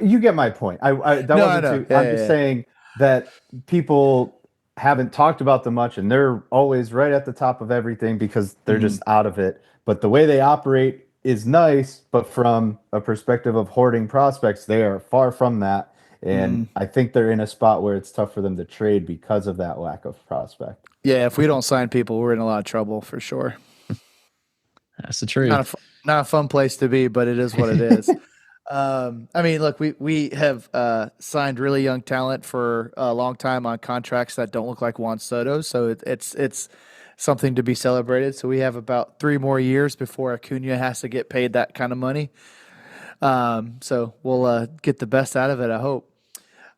You get my point. I'm just saying that people haven't talked about them much, and they're always right at the top of everything because they're just out of it. But the way they operate is nice, but from a perspective of hoarding prospects, they are far from that. And I think they're in a spot where it's tough for them to trade because of that lack of prospect. Yeah, if we don't sign people, we're in a lot of trouble for sure. That's the truth. Not a fun place to be, but it is what it is. I mean, look, we have signed really young talent for a long time on contracts that don't look like Juan Soto, so it's something to be celebrated. So we have about 3 more years before Acuna has to get paid that kind of money. So we'll get the best out of it, I hope.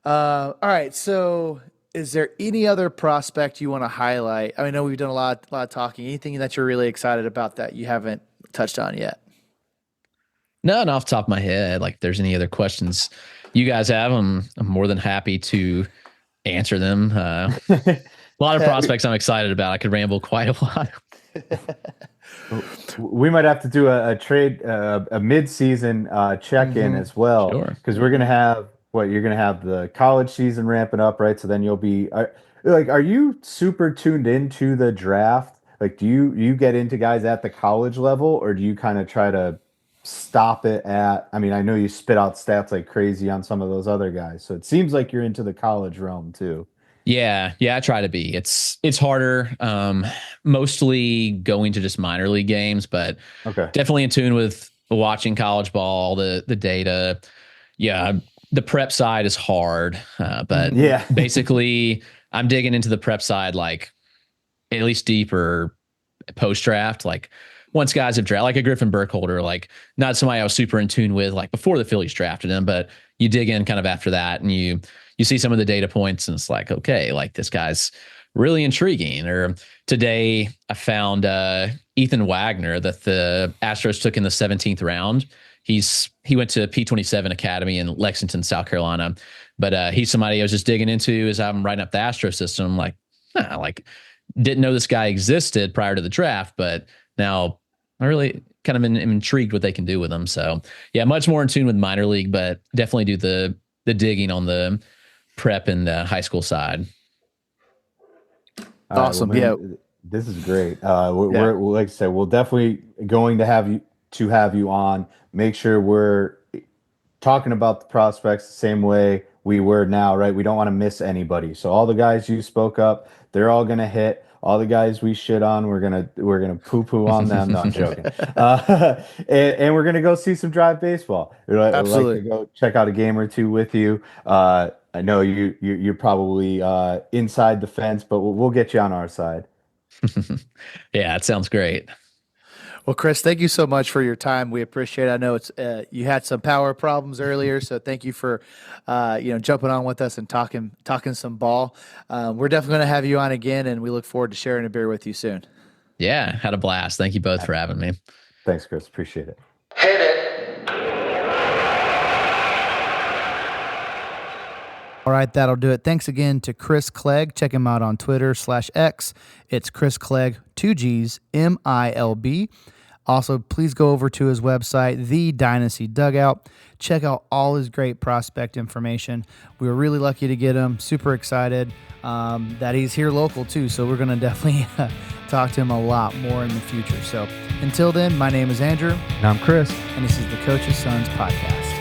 All right, so is there any other prospect you want to highlight? I know we've done a lot of talking. Anything that you're really excited about that you haven't touched on yet? No, not off the top of my head. Like, if there's any other questions you guys have, I'm more than happy to answer them. A lot of prospects I'm excited about. I could ramble quite a while. We might have to do a trade, a mid-season check-in as well, because we're gonna have you're gonna have the college season ramping up, right? So then you'll be are you super tuned into the draft? Like, do you get into guys at the college level, or do you kind of try to stop it at, I mean, I know you spit out stats like crazy on some of those other guys. So it seems like you're into the college realm too. Yeah, I try to be. It's harder. Mostly going to just minor league games, but Okay. definitely in tune with watching college ball, the data. Yeah, the prep side is hard, but Yeah. basically I'm digging into the prep side like at least deeper post draft. Like once guys have drafted, like a Griffin Burkholder, like not somebody I was super in tune with like before the Phillies drafted him, but you dig in kind of after that and you see some of the data points and it's like, okay, like this guy's really intriguing. Or today I found Ethan Wagner that the Astros took in the 17th round. He went to P27 Academy in Lexington, South Carolina, but he's somebody I was just digging into as I'm writing up the Astro system. Like didn't know this guy existed prior to the draft, but now I really kind of am intrigued what they can do with him. So yeah, much more in tune with minor league, but definitely do the digging on the prep and the high school side. Awesome. Well, man, this is great. We're like I said, we're definitely going to have you on. Make sure we're talking about the prospects the same way we were now, right? We don't want to miss anybody. So all the guys you spoke up, they're all gonna hit. All the guys we shit on, we're gonna poo on them. No, I'm joking. And we're gonna go see some drive baseball. Absolutely. Like to go check out a game or two with you. I know you're probably inside the fence, but we'll get you on our side. Yeah, it sounds great. Well, Chris, thank you so much for your time. We appreciate it. I know it's you had some power problems earlier, so thank you for jumping on with us and talking some ball. We're definitely going to have you on again, and we look forward to sharing a beer with you soon. Yeah, had a blast. Thank you both for having me. Thanks, Chris. Appreciate it. Hit it. All right, that'll do it. Thanks again to Chris Clegg. Check him out on Twitter/X. It's Chris Clegg, 2Gs, MiLB. Also, please go over to his website, The Dynasty Dugout. Check out all his great prospect information. We were really lucky to get him. Super excited that he's here local too. So we're going to definitely talk to him a lot more in the future. So until then, my name is Andrew. And I'm Chris. And this is the Coach's Sons Podcast.